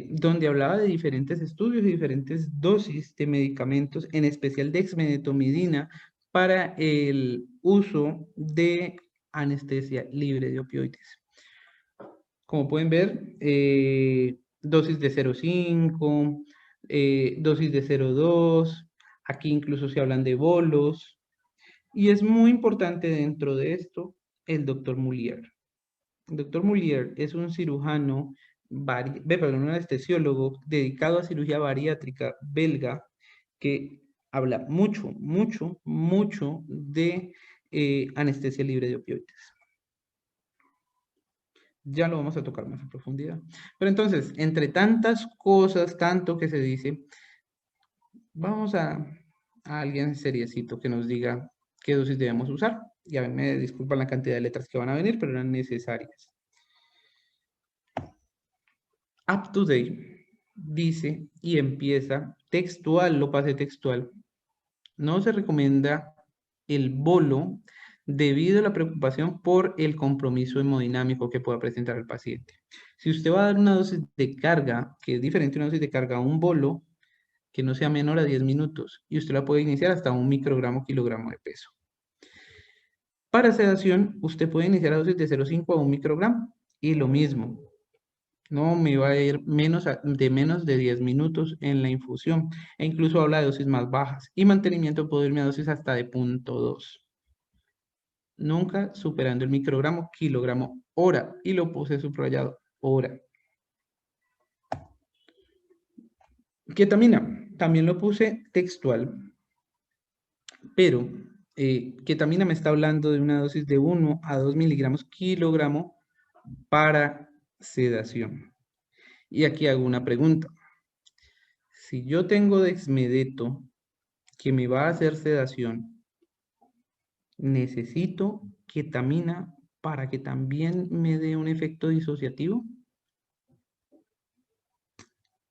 donde hablaba de diferentes estudios y diferentes dosis de medicamentos, en especial dexmedetomidina, para el uso de anestesia libre de opioides. Como pueden ver, dosis de 0,5, dosis de 0,2, aquí incluso se hablan de bolos, y es muy importante dentro de esto el doctor Moulier. El doctor Moulier es un cirujano, un anestesiólogo dedicado a cirugía bariátrica belga que habla mucho, mucho, mucho de anestesia libre de opioides. Ya lo vamos a tocar más en profundidad. Pero entonces, entre tantas cosas, tanto que se dice, vamos a alguien seriecito que nos diga qué dosis debemos usar. Ya me disculpan la cantidad de letras que van a venir, pero eran necesarias. Up to date dice y empieza textual, lo pasé textual. No se recomienda el bolo debido a la preocupación por el compromiso hemodinámico que pueda presentar el paciente. Si usted va a dar una dosis de carga, que es diferente a una dosis de carga a un bolo, que no sea menor a 10 minutos, y usted la puede iniciar hasta 1 microgramo kilogramo de peso. Para sedación, usted puede iniciar a dosis de 0,5 a 1 microgramo, y lo mismo, no me va a ir de menos de 10 minutos en la infusión, e incluso habla de dosis más bajas, y mantenimiento puedo irme a dosis hasta de 0,2. Nunca superando el microgramo kilogramo hora, y lo puse subrayado, hora. Ketamina, también lo puse textual, pero ketamina me está hablando de una dosis de 1 a 2 miligramos kilogramo para sedación. Y aquí hago una pregunta. Si yo tengo dexmedeto que me va a hacer sedación, ¿necesito ketamina para que también me dé un efecto disociativo?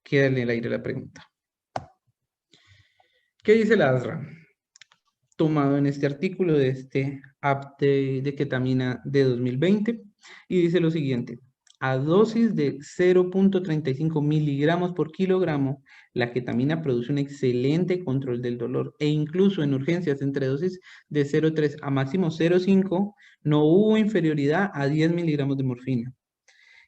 Queda en el aire la pregunta. ¿Qué dice la ASRA? Tomado en este artículo de este app de ketamina de 2020, y dice lo siguiente: a dosis de 0.35 miligramos por kilogramo, la ketamina produce un excelente control del dolor, e incluso en urgencias entre dosis de 0,3 a máximo 0,5 no hubo inferioridad a 10 miligramos de morfina.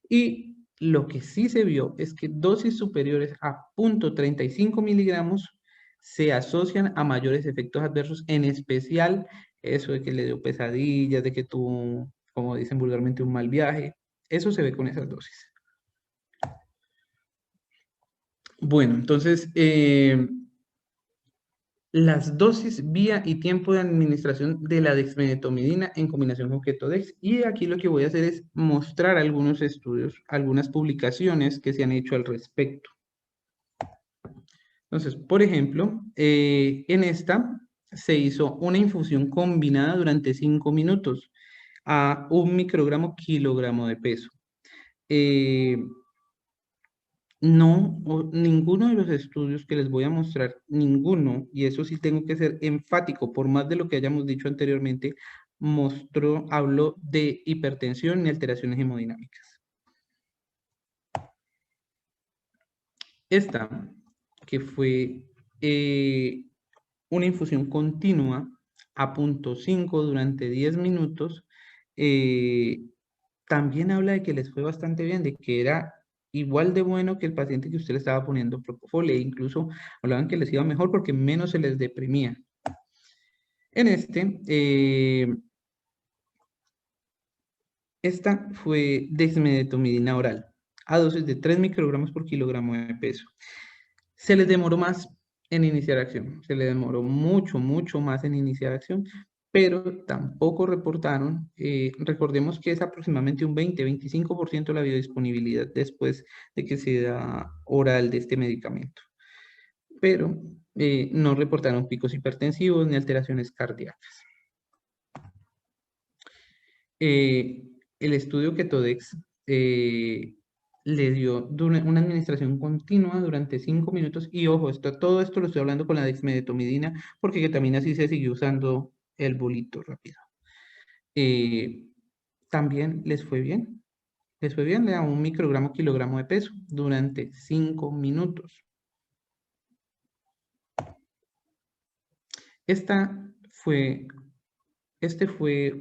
Y lo que sí se vio es que dosis superiores a 0.35 miligramos se asocian a mayores efectos adversos, en especial eso de que le dio pesadillas, de que tuvo, como dicen vulgarmente, un mal viaje. Eso se ve con esas dosis. Bueno, entonces, las dosis, vía y tiempo de administración de la dexmedetomidina en combinación con Ketodex. Y aquí lo que voy a hacer es mostrar algunos estudios, algunas publicaciones que se han hecho al respecto. Entonces, por ejemplo, en esta se hizo una infusión combinada durante 5 minutos a 1 microgramo kilogramo de peso. No, ninguno de los estudios que les voy a mostrar, ninguno, y eso sí tengo que ser enfático, por más de lo que hayamos dicho anteriormente, habló de hipertensión ni alteraciones hemodinámicas. Esta, que fue una infusión continua a punto 5 durante 10 minutos, también habla de que les fue bastante bien, de que era igual de bueno que el paciente que usted le estaba poniendo propofol, e incluso hablaban que les iba mejor porque menos se les deprimía. En esta fue dexmedetomidina oral, a dosis de 3 microgramos por kilogramo de peso. Se les demoró más en iniciar acción, se les demoró mucho, mucho más en iniciar acción, pero tampoco reportaron, recordemos que es aproximadamente un 20-25% la biodisponibilidad después de que se da oral de este medicamento, pero no reportaron picos hipertensivos ni alteraciones cardíacas. El estudio Ketodex le dio una administración continua durante 5 minutos y ojo, todo esto lo estoy hablando con la dexmedetomidina porque ketamina sí se siguió usando el bolito rápido. También les fue bien, le da 1 microgramo kilogramo de peso durante 5 minutos. Este fue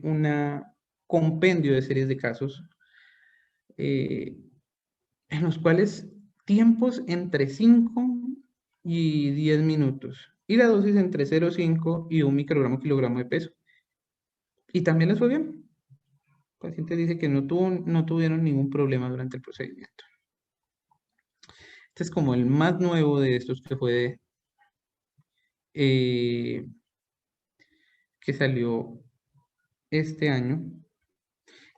un compendio de series de casos en los cuales tiempos entre 5 y 10 minutos y la dosis entre 0,5 y 1 microgramo kilogramo de peso. Y también les fue bien. El paciente dice que no tuvieron ningún problema durante el procedimiento. Este es como el más nuevo de estos que fue que salió este año.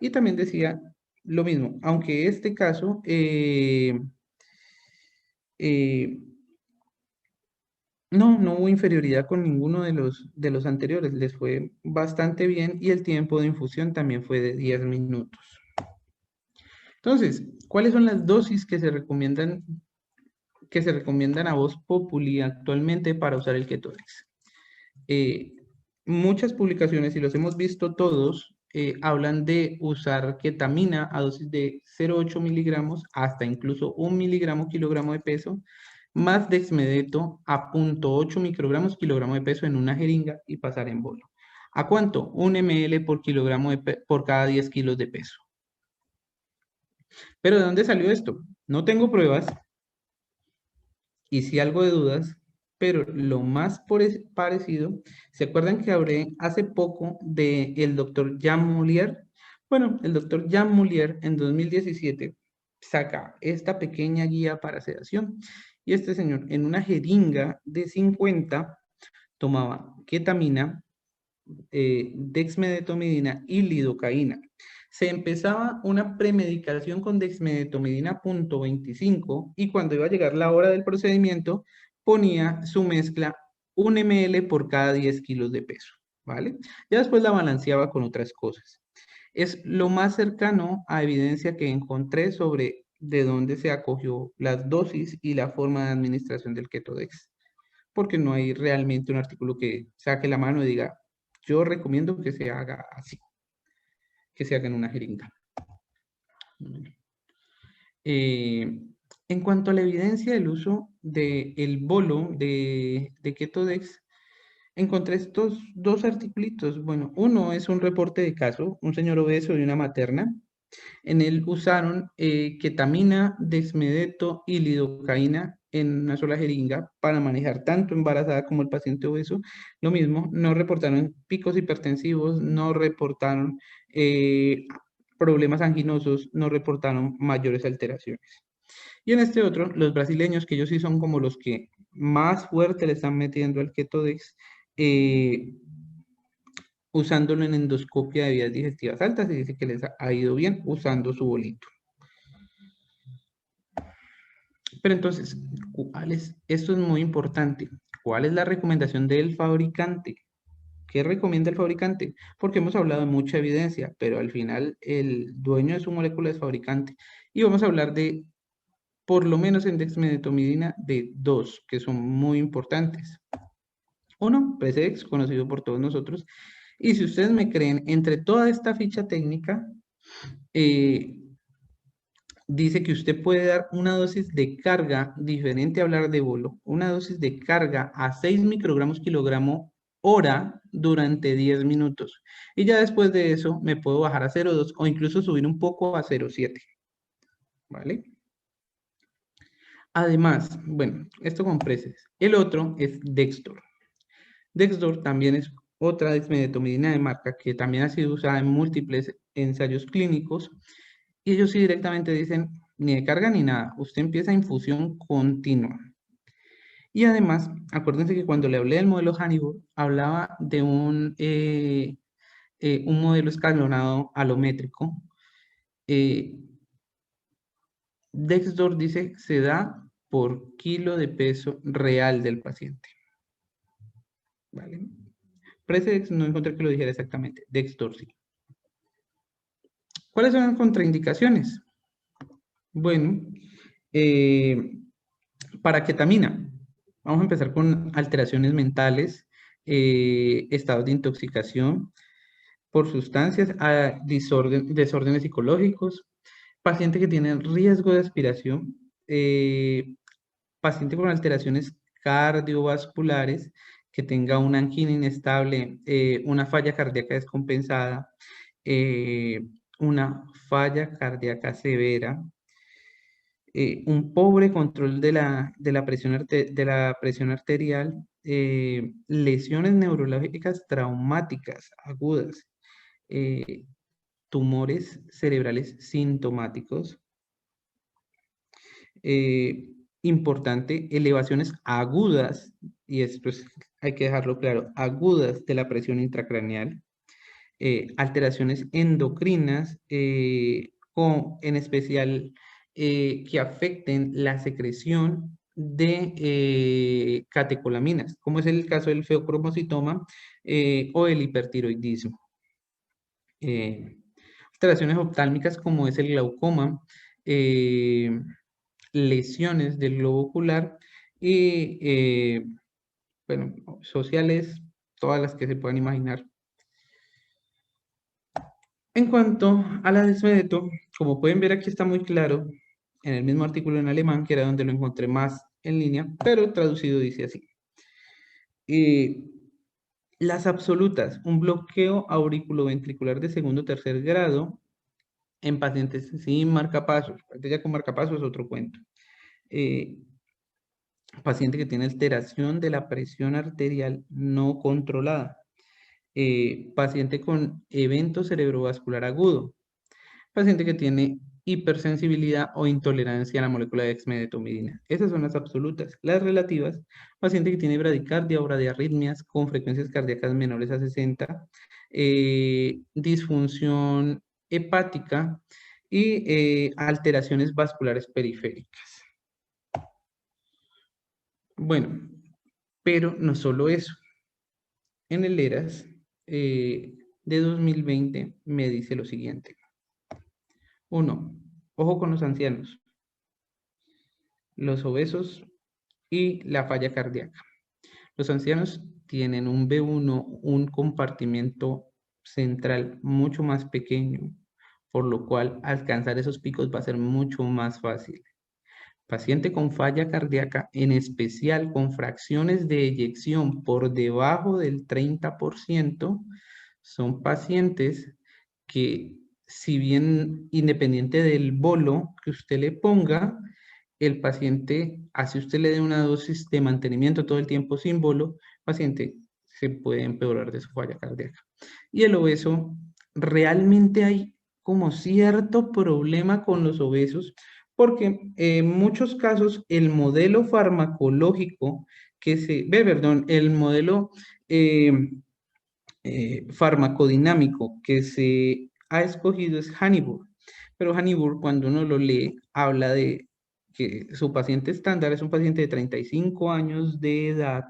Y también decía lo mismo, aunque este caso no hubo inferioridad con ninguno de los anteriores, les fue bastante bien y el tiempo de infusión también fue de 10 minutos. Entonces, ¿cuáles son las dosis que se recomiendan a Voz Populi actualmente para usar el Ketodex? Muchas publicaciones, y los hemos visto todos, hablan de usar ketamina a dosis de 0,8 miligramos hasta incluso 1 miligramo kilogramo de peso, más dexmedeto a 0,8 microgramos kilogramo de peso en una jeringa y pasar en bolo. ¿A cuánto? 1 ml por kilogramo por cada 10 kilos de peso. ¿Pero de dónde salió esto? No tengo pruebas y sí algo de dudas, pero lo más parecido, ¿se acuerdan que hablé hace poco del doctor Jean Moulier? Bueno, el doctor Jean Moulier en 2017 saca esta pequeña guía para sedación y este señor en una jeringa de 50 tomaba ketamina, dexmedetomidina y lidocaína. Se empezaba una premedicación con dexmedetomidina .25 y cuando iba a llegar la hora del procedimiento ponía su mezcla 1 ml por cada 10 kilos de peso, ¿vale? Ya después la balanceaba con otras cosas. Es lo más cercano a evidencia que encontré sobre de dónde se acogió las dosis y la forma de administración del Ketodex, porque no hay realmente un artículo que saque la mano y diga, yo recomiendo que se haga así, que se haga en una jeringa. En cuanto a la evidencia del uso del bolo de Ketodex, encontré estos dos articulitos. Bueno, uno es un reporte de caso, un señor obeso y una materna. En él usaron ketamina, dexmedeto y lidocaína en una sola jeringa para manejar tanto embarazada como el paciente obeso. Lo mismo, no reportaron picos hipertensivos, no reportaron problemas anginosos, no reportaron mayores alteraciones. Y en este otro, los brasileños, que ellos sí son como los que más fuerte le están metiendo al Ketodex, usándolo en endoscopia de vías digestivas altas, y dice que les ha ido bien usando su bolito. Pero entonces, esto es muy importante. ¿Cuál es la recomendación del fabricante? ¿Qué recomienda el fabricante? Porque hemos hablado de mucha evidencia, pero al final el dueño de su molécula es fabricante. Y vamos a hablar de por lo menos en dexmedetomidina de 2, que son muy importantes. Uno, Precedex, conocido por todos nosotros. Y si ustedes me creen, entre toda esta ficha técnica, dice que usted puede dar una dosis de carga, diferente a hablar de bolo, una dosis de carga a 6 microgramos kilogramo hora durante 10 minutos. Y ya después de eso me puedo bajar a 0,2 o incluso subir un poco a 0,7. ¿Vale? Además, bueno, esto con Preces. El otro es Dextor. Dextor también es otra dexmedetomidina de marca que también ha sido usada en múltiples ensayos clínicos. Y ellos sí directamente dicen, ni de carga ni nada, usted empieza infusión continua. Y además, acuérdense que cuando le hablé del modelo Hannibal, hablaba de un modelo escalonado alométrico. Dexdor dice se da por kilo de peso real del paciente. ¿Vale? Precedex no encontré que lo dijera exactamente, Dexdor sí. ¿Cuáles son las contraindicaciones? Bueno, para ketamina, vamos a empezar con alteraciones mentales, estados de intoxicación por sustancias, desórdenes psicológicos, paciente que tiene riesgo de aspiración, paciente con alteraciones cardiovasculares, que tenga una angina inestable, una falla cardíaca descompensada, una falla cardíaca severa, un pobre control de la presión arterial, lesiones neurológicas traumáticas agudas, eh, tumores cerebrales sintomáticos. Importante, elevaciones agudas, y esto hay que dejarlo claro, agudas de la presión intracraneal, alteraciones endocrinas, en especial que afecten la secreción de catecolaminas, como es el caso del feocromocitoma o el hipertiroidismo. Alteraciones oftálmicas como es el glaucoma, lesiones del globo ocular y, bueno, sociales, todas las que se puedan imaginar. En cuanto a la desmedeto, como pueden ver aquí está muy claro en el mismo artículo en alemán, que era donde lo encontré más en línea, pero traducido dice así. Las absolutas, un bloqueo auriculoventricular de segundo o tercer grado en pacientes sin marcapasos. Ya con marcapasos es otro cuento. Paciente que tiene alteración de la presión arterial no controlada. Paciente con evento cerebrovascular agudo. Paciente que tiene hipersensibilidad o intolerancia a la molécula de dexmedetomidina. Esas son las absolutas. Las relativas, paciente que tiene bradicardia o bradiarritmias con frecuencias cardíacas menores a 60, disfunción hepática y alteraciones vasculares periféricas. Bueno, pero no solo eso. En el ERAS de 2020 me dice lo siguiente. 1. Ojo con los ancianos, los obesos y la falla cardíaca. Los ancianos tienen un B1, un compartimiento central mucho más pequeño, por lo cual alcanzar esos picos va a ser mucho más fácil. Paciente con falla cardíaca, en especial con fracciones de eyección por debajo del 30%, son pacientes que, si bien independiente del bolo que usted le ponga, el paciente, así usted le dé una dosis de mantenimiento todo el tiempo sin bolo, el paciente se puede empeorar de su falla cardíaca. Y el obeso, realmente hay como cierto problema con los obesos, porque en muchos casos el modelo farmacológico el modelo farmacodinámico que se ha escogido es Hannibal. Pero Hannibal, cuando uno lo lee, habla de que su paciente estándar es un paciente de 35 años de edad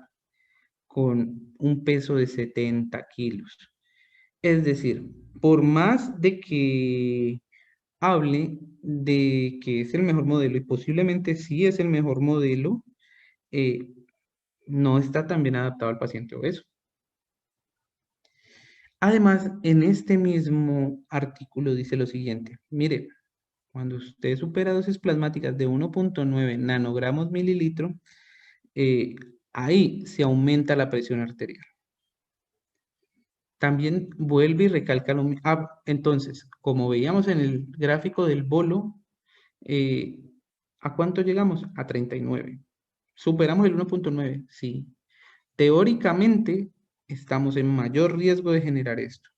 con un peso de 70 kilos. Es decir, por más de que hable de que es el mejor modelo y posiblemente sí es el mejor modelo, eh, no está tan bien adaptado al paciente obeso. Además, en este mismo artículo dice lo siguiente, mire, cuando usted supera dosis plasmáticas de 1.9 nanogramos mililitro, eh, ahí se aumenta la presión arterial. También vuelve y recalca lo mismo. Entonces, como veíamos en el gráfico del bolo, eh, ¿a cuánto llegamos? A 39. ¿Superamos el 1.9? Sí. Teóricamente, estamos en mayor riesgo de generar esto.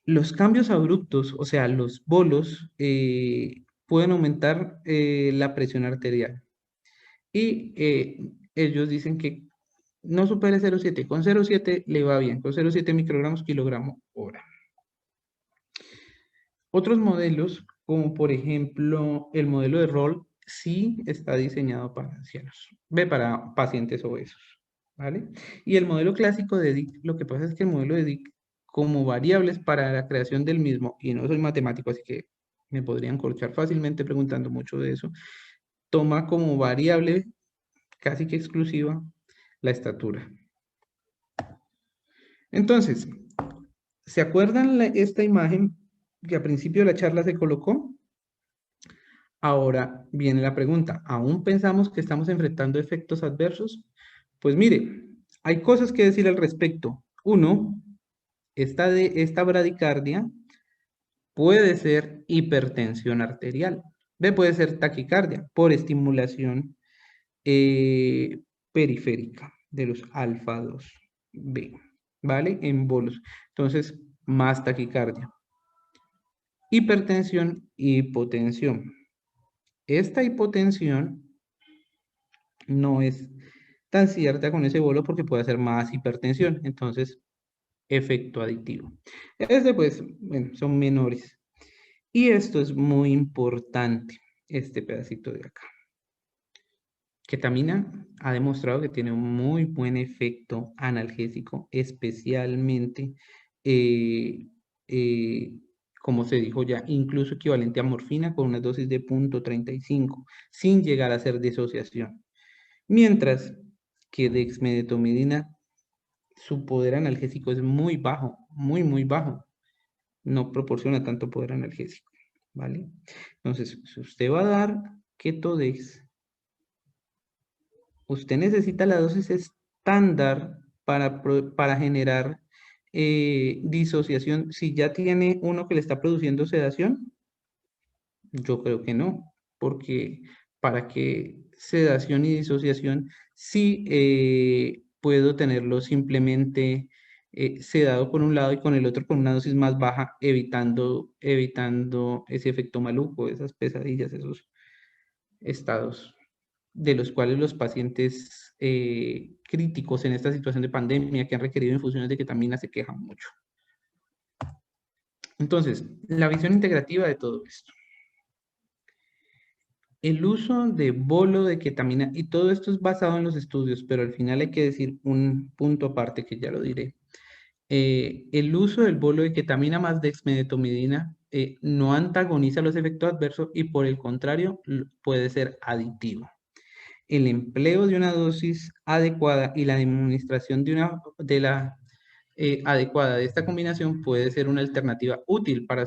Los cambios abruptos, o sea, los bolos, pueden aumentar la presión arterial. Y ellos dicen que no supere 0,7. Con 0,7 le va bien, con 0,7 microgramos kilogramo hora. Otros modelos, como por ejemplo el modelo de Roll, sí está diseñado para ancianos, para pacientes obesos, ¿vale? Y el modelo clásico de Dick, lo que pasa es que el modelo de Dick, como variables para la creación del mismo, y no soy matemático, así que me podrían corchar fácilmente preguntando mucho de eso, toma como variable casi que exclusiva la estatura. Entonces, ¿se acuerdan esta imagen que a principio de la charla se colocó? Ahora viene la pregunta, ¿aún pensamos que estamos enfrentando efectos adversos? Pues mire, hay cosas que decir al respecto. Uno, esta bradicardia puede ser hipertensión arterial. B puede ser taquicardia por estimulación eh, periférica de los alfa 2 B, ¿vale? En bolos. Entonces, más taquicardia. Hipertensión, hipotensión. Esta hipotensión no es tan cierta con ese bolo porque puede hacer más hipertensión. Entonces, efecto aditivo. Este, pues, bueno, son menores. Y esto es muy importante, este pedacito de acá. Ketamina ha demostrado que tiene un muy buen efecto analgésico, especialmente, eh, eh, como se dijo ya, incluso equivalente a morfina con una dosis de 0.35, sin llegar a ser disociación. Mientras que dexmedetomidina, su poder analgésico es muy bajo, muy, muy bajo. No proporciona tanto poder analgésico, ¿vale? Entonces, si usted va a dar Ketodex, usted necesita la dosis estándar para generar disociación. Si ya tiene uno que le está produciendo sedación, yo creo que no, porque para que sedación y disociación, sí puedo tenerlo simplemente sedado por un lado y con el otro con una dosis más baja, evitando ese efecto maluco, esas pesadillas, esos estados de los cuales los pacientes críticos en esta situación de pandemia que han requerido infusiones de ketamina se quejan mucho. Entonces, la visión integrativa de todo esto. El uso de bolo de ketamina, y todo esto es basado en los estudios, pero al final hay que decir un punto aparte que ya lo diré. El uso del bolo de ketamina más dexmedetomidina no antagoniza los efectos adversos y por el contrario puede ser aditivo. El empleo de una dosis adecuada y la administración de la adecuada de esta combinación puede ser una alternativa útil para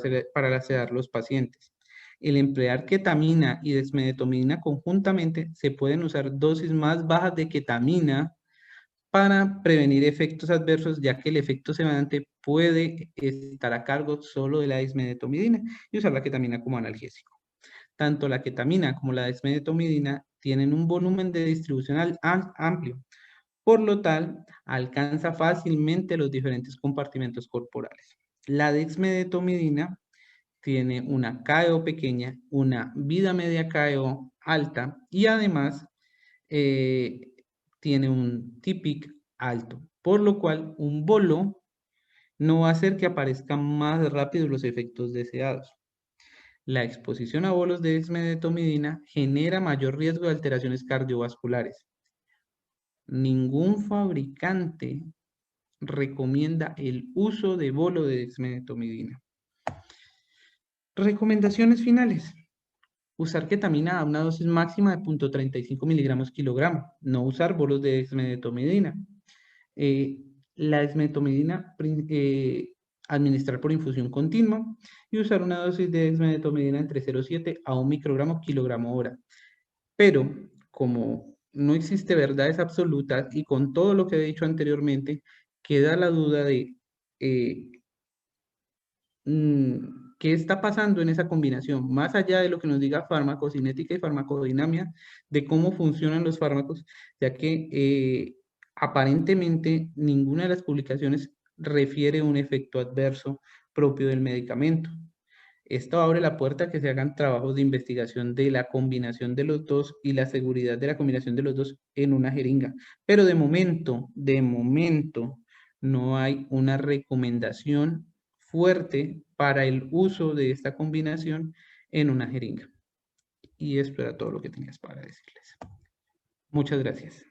sedar los pacientes. El emplear ketamina y dexmedetomidina conjuntamente, se pueden usar dosis más bajas de ketamina para prevenir efectos adversos, ya que el efecto sedante puede estar a cargo solo de la dexmedetomidina y usar la ketamina como analgésico. Tanto la ketamina como la dexmedetomidina tienen un volumen de distribución amplio, por lo tal, alcanza fácilmente los diferentes compartimentos corporales. La dexmedetomidina tiene una KO pequeña, una vida media KO alta y además eh, tiene un TPIC alto, por lo cual un bolo no va a hacer que aparezcan más rápido los efectos deseados. La exposición a bolos de dexmedetomidina genera mayor riesgo de alteraciones cardiovasculares. Ningún fabricante recomienda el uso de bolo de dexmedetomidina. Recomendaciones finales. Usar ketamina a una dosis máxima de 0.35 miligramos kilogramo. No usar bolos de dexmedetomidina. La dexmedetomidina administrar por infusión continua y usar una dosis de dexmedetomidina entre 0,7 a 1 microgramo kilogramo hora. Pero como no existe verdades absolutas y con todo lo que he dicho anteriormente, queda la duda de qué está pasando en esa combinación, más allá de lo que nos diga farmacocinética y farmacodinamia, de cómo funcionan los fármacos, ya que aparentemente ninguna de las publicaciones refiere un efecto adverso propio del medicamento. Esto abre la puerta a que se hagan trabajos de investigación de la combinación de los dos y la seguridad de la combinación de los dos en una jeringa. Pero de momento, no hay una recomendación fuerte para el uso de esta combinación en una jeringa. Y esto era todo lo que tenías para decirles. Muchas gracias.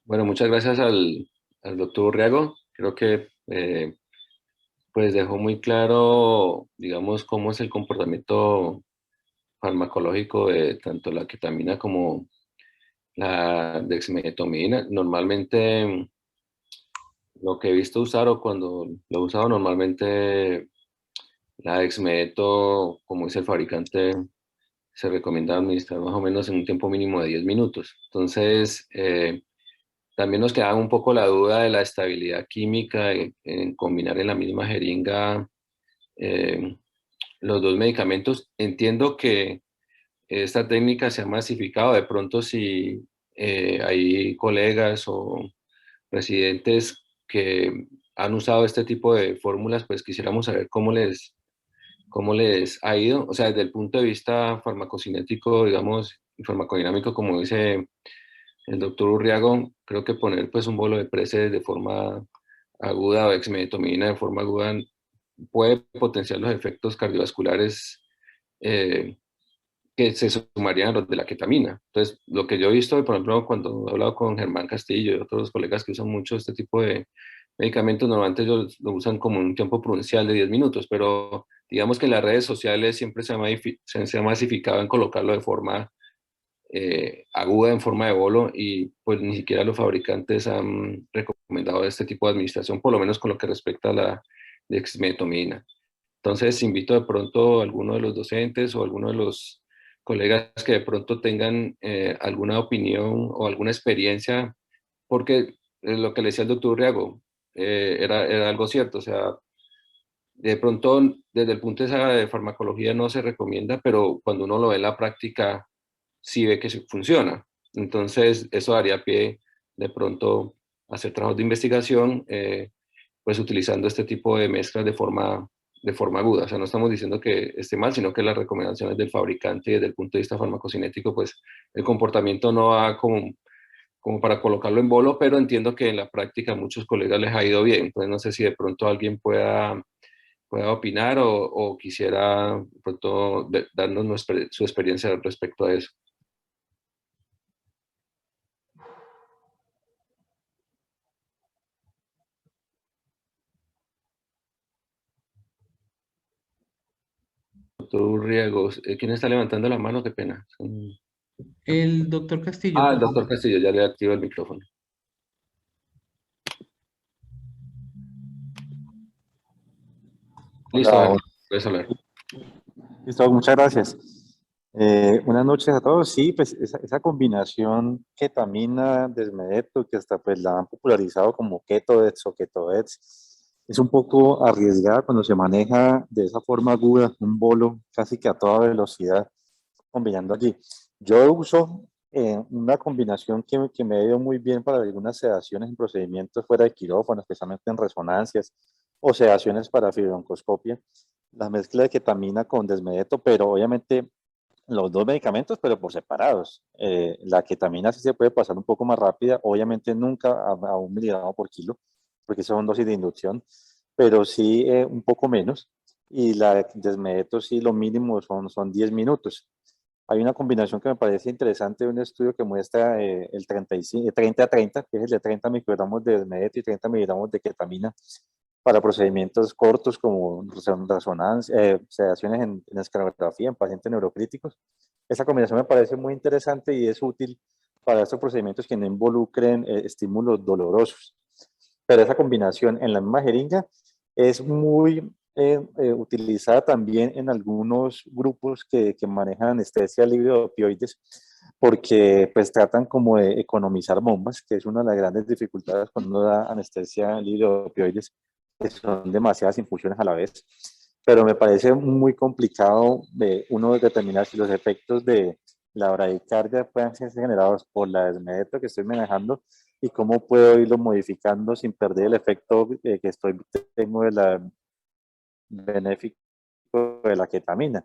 Bueno, muchas gracias al doctor Urriago. Creo que pues dejó muy claro, digamos, cómo es el comportamiento farmacológico de tanto la ketamina como la dexmedetomidina. Normalmente lo que he visto usar o cuando lo he usado normalmente la dexmedeto, como dice el fabricante, se recomienda administrar más o menos en un tiempo mínimo de 10 minutos. Entonces, también nos queda un poco la duda de la estabilidad química en combinar en la misma jeringa eh, los dos medicamentos. Entiendo que esta técnica se ha masificado. De pronto, si hay colegas o residentes que han usado este tipo de fórmulas, pues quisiéramos saber cómo les ha ido. O sea, desde el punto de vista farmacocinético, digamos, y farmacodinámico, como dice el doctor Urriago, creo que poner pues un bolo de preses de forma aguda o dexmedetomidina de forma aguda puede potenciar los efectos cardiovasculares eh, que se sumarían a los de la ketamina. Entonces, lo que yo he visto, por ejemplo, cuando he hablado con Germán Castillo y otros colegas que usan mucho este tipo de medicamentos, normalmente ellos lo usan como un tiempo prudencial de 10 minutos, pero digamos que en las redes sociales siempre se ha masificado en colocarlo de forma aguda, en forma de bolo, y pues ni siquiera los fabricantes han recomendado este tipo de administración, por lo menos con lo que respecta a la dexmedetomidina. Entonces, invito de pronto a alguno de los docentes o a alguno de los colegas que de pronto tengan alguna opinión o alguna experiencia, porque lo que le decía el doctor Urriago era algo cierto, o sea, de pronto desde el punto de vista de farmacología no se recomienda, pero cuando uno lo ve en la práctica, sí ve que funciona. Entonces, eso daría pie de pronto a hacer trabajos de investigación, pues utilizando este tipo de mezclas de forma aguda. O sea, no estamos diciendo que esté mal, sino que las recomendaciones del fabricante desde el punto de vista farmacocinético, pues el comportamiento no va como para colocarlo en bolo, pero entiendo que en la práctica a muchos colegas les ha ido bien. Entonces, no sé si de pronto alguien pueda opinar o quisiera de pronto darnos su experiencia respecto a eso. Doctor Riegos, ¿quién está levantando la mano? Qué pena. El doctor Castillo, Ah, el por doctor favor. Castillo, ya le activo el micrófono. Listo, Hola, puedes hablar. listo, muchas gracias. Buenas noches a todos. Sí, pues esa combinación ketamina, desmedeto, que hasta pues la han popularizado como ketodex o ketodex, es un poco arriesgada cuando se maneja de esa forma aguda, un bolo casi que a toda velocidad, combinando allí. Yo uso una combinación que me ha ido muy bien para algunas sedaciones en procedimientos fuera de quirófano, especialmente en resonancias o sedaciones para fibroncoscopia, la mezcla de ketamina con desmedeto, pero obviamente los dos medicamentos, pero por separados. La ketamina sí se puede pasar un poco más rápida, obviamente nunca a 1 miligramo por kilo, porque son dosis de inducción, pero sí un poco menos. Y la desmedeto sí lo mínimo son 10 minutos. hay una combinación que me parece interesante, un estudio que muestra el 30-30, que es el de 30 microgramos de desmedeto y 30 miligramos de ketamina para procedimientos cortos como resonancia, sedaciones en escanografía en pacientes neurocríticos. Esa combinación me parece muy interesante y es útil para estos procedimientos que no involucren estímulos dolorosos. Pero esa combinación en la misma jeringa es muy utilizada también en algunos grupos que manejan anestesia libre de opioides, porque pues tratan como de economizar bombas, que es una de las grandes dificultades cuando uno da anestesia libre de opioides, que son demasiadas infusiones a la vez. Pero me parece muy complicado de uno determinar si los efectos de la bradicardia pueden ser generados por la desmedeto que estoy manejando y cómo puedo irlo modificando sin perder el efecto tengo de la benéfico de la ketamina.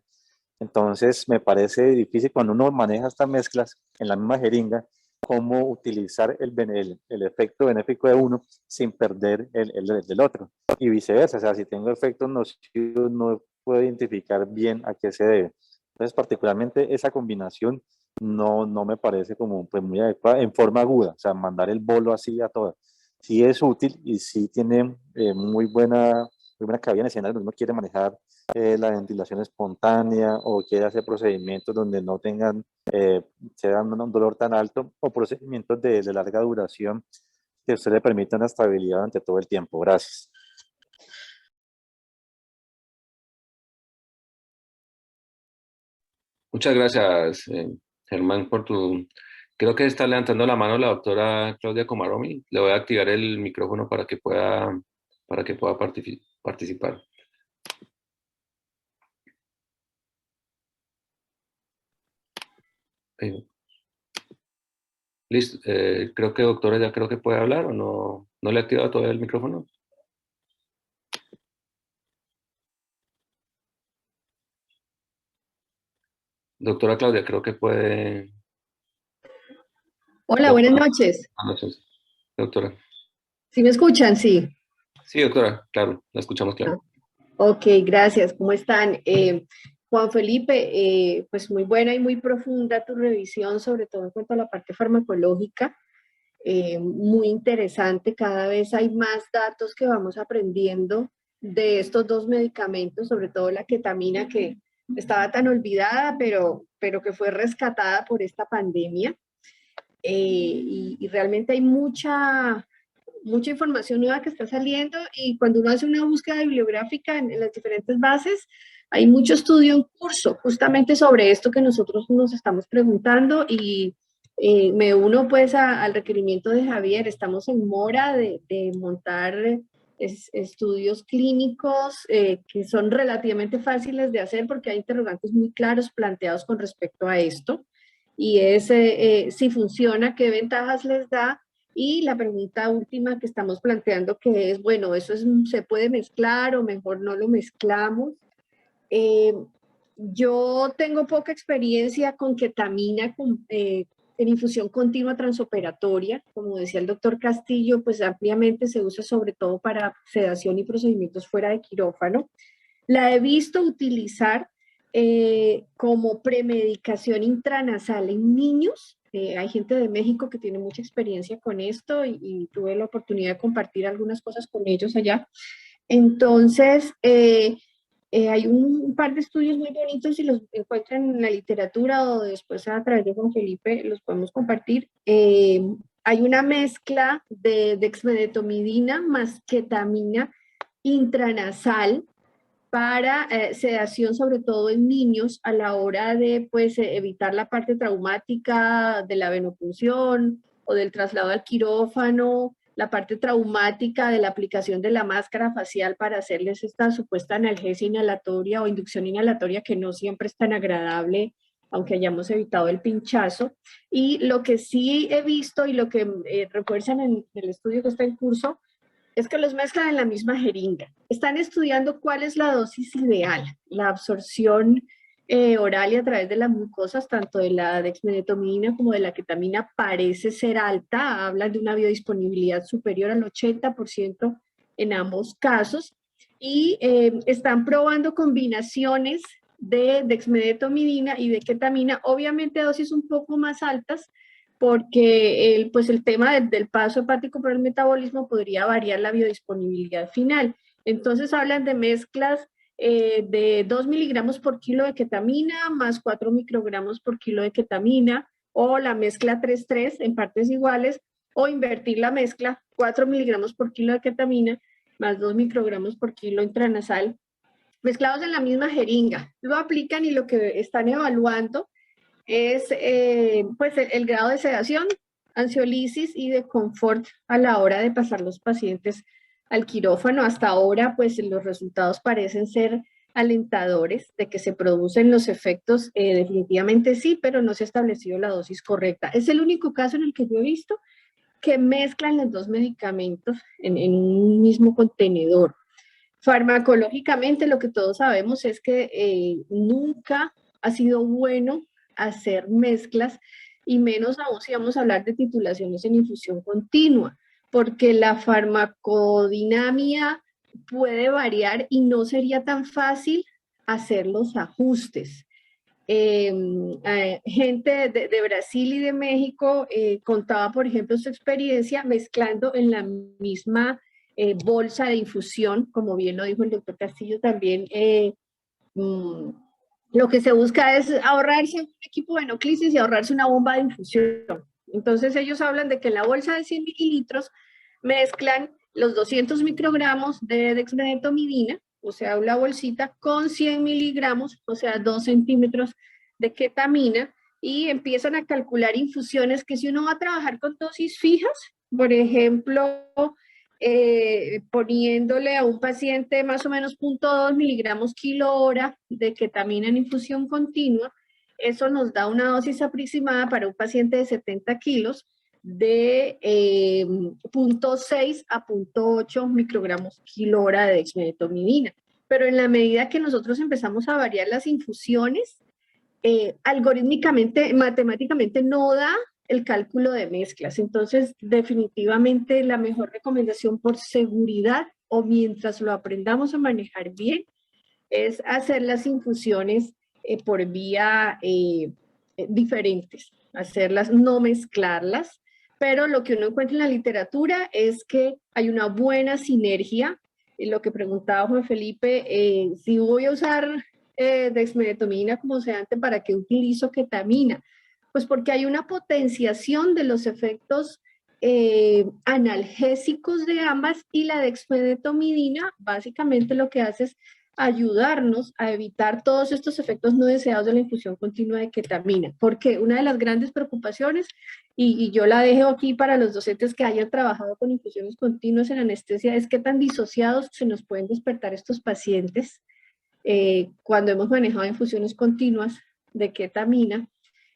Entonces me parece difícil cuando uno maneja estas mezclas en la misma jeringa, cómo utilizar el efecto benéfico de uno sin perder el del otro. Y viceversa, o sea, si tengo efectos nocivos no puedo identificar bien a qué se debe. Entonces particularmente esa combinación no me parece como pues, muy adecuada en forma aguda, o sea, mandar el bolo así a todas. Sí es útil y sí tiene muy buena cabida en escena cuando uno quiere manejar la ventilación espontánea o quiere hacer procedimientos donde no tengan, se dan un dolor tan alto o procedimientos de larga duración que a usted le permitan una estabilidad durante todo el tiempo. Gracias. Muchas gracias, Germán, por tu... Creo que está levantando la mano la doctora Claudia Comaromi. Le voy a activar el micrófono para que pueda participar. Listo. Creo que doctora ya creo que puede hablar o no le he activado todavía el micrófono. Doctora Claudia, creo que puede... Hola, buenas noches. Buenas noches, doctora. ¿Sí me escuchan? Sí. Sí, doctora, claro, la escuchamos claro. Ok, gracias. ¿Cómo están? Juan Felipe, pues muy buena y muy profunda tu revisión, sobre todo en cuanto a la parte farmacológica. Muy interesante, cada vez hay más datos que vamos aprendiendo de estos dos medicamentos, sobre todo la ketamina que estaba tan olvidada, pero que fue rescatada por esta pandemia. Y realmente hay mucha información nueva que está saliendo y cuando uno hace una búsqueda bibliográfica en las diferentes bases, hay mucho estudio en curso justamente sobre esto que nosotros nos estamos preguntando y me uno pues al requerimiento de Javier. Estamos en mora de montar estudios clínicos que son relativamente fáciles de hacer porque hay interrogantes muy claros planteados con respecto a esto y es si funciona, qué ventajas les da. Y la pregunta última que estamos planteando que es, bueno, ¿se puede mezclar o mejor no lo mezclamos? Yo tengo poca experiencia con ketamina en infusión continua transoperatoria. Como decía el doctor Castillo, pues ampliamente se usa sobre todo para sedación y procedimientos fuera de quirófano. La he visto utilizar como premedicación intranasal en niños. Hay gente de México que tiene mucha experiencia con esto y tuve la oportunidad de compartir algunas cosas con ellos allá. Entonces, hay un par de estudios muy bonitos y los encuentran en la literatura o después a través de Juan Felipe los podemos compartir. Hay una mezcla de dexmedetomidina más ketamina intranasal para sedación, sobre todo en niños, a la hora de pues, evitar la parte traumática de la venopunción o del traslado al quirófano, la parte traumática de la aplicación de la máscara facial para hacerles esta supuesta analgesia inhalatoria o inducción inhalatoria que no siempre es tan agradable, aunque hayamos evitado el pinchazo. Y lo que sí he visto y lo que refuerzan en el estudio que está en curso es que los mezclan en la misma jeringa. Están estudiando cuál es la dosis ideal, la absorción oral y a través de las mucosas, tanto de la dexmedetomidina como de la ketamina, parece ser alta. Hablan de una biodisponibilidad superior al 80% en ambos casos. Y están probando combinaciones de dexmedetomidina y de ketamina, obviamente a dosis un poco más altas, porque el tema del paso hepático por el metabolismo podría variar la biodisponibilidad final. Entonces hablan de mezclas de 2 miligramos por kilo de ketamina más 4 microgramos por kilo de ketamina, o la mezcla 3-3 en partes iguales, o invertir la mezcla 4 miligramos por kilo de ketamina más 2 microgramos por kilo intranasal, mezclados en la misma jeringa. Lo aplican y lo que están evaluando es pues el grado de sedación, ansiolisis y de confort a la hora de pasar los pacientes al quirófano. Hasta ahora, pues los resultados parecen ser alentadores de que se producen los efectos, definitivamente sí, pero no se ha establecido la dosis correcta. Es el único caso en el que yo he visto que mezclan los dos medicamentos en un mismo contenedor. Farmacológicamente, lo que todos sabemos es que nunca ha sido bueno hacer mezclas, y menos aún si vamos a hablar de titulaciones en infusión continua, porque la farmacodinamia puede variar y no sería tan fácil hacer los ajustes. Gente de Brasil y de México contaba, por ejemplo, su experiencia mezclando en la misma bolsa de infusión, como bien lo dijo el doctor Castillo también. Lo que se busca es ahorrarse un equipo de hemoclisis y ahorrarse una bomba de infusión. Entonces ellos hablan de que en la bolsa de 100 mililitros mezclan los 200 microgramos de dexmedetomidina, o sea, una bolsita, con 100 miligramos, o sea, 2 centímetros de ketamina, y empiezan a calcular infusiones que si uno va a trabajar con dosis fijas, por ejemplo, poniéndole a un paciente más o menos 0.2 miligramos kilo hora de ketamina en infusión continua, eso nos da una dosis aproximada para un paciente de 70 kilos de 0.6 a 0.8 microgramos kilo hora de dexmedetomidina. Pero en la medida que nosotros empezamos a variar las infusiones, algorítmicamente, matemáticamente no da el cálculo de mezclas. Entonces, definitivamente la mejor recomendación por seguridad, o mientras lo aprendamos a manejar bien, es hacer las infusiones por vía diferentes, hacerlas, no mezclarlas, pero lo que uno encuentra en la literatura es que hay una buena sinergia. Lo que preguntaba Juan Felipe, si voy a usar dexmedetomidina como sedante, ¿para qué utilizo ketamina? Pues porque hay una potenciación de los efectos analgésicos de ambas, y la dexmedetomidina básicamente lo que hace es ayudarnos a evitar todos estos efectos no deseados de la infusión continua de ketamina. Porque una de las grandes preocupaciones, y yo la dejo aquí para los docentes que hayan trabajado con infusiones continuas en anestesia, es qué tan disociados se nos pueden despertar estos pacientes cuando hemos manejado infusiones continuas de ketamina,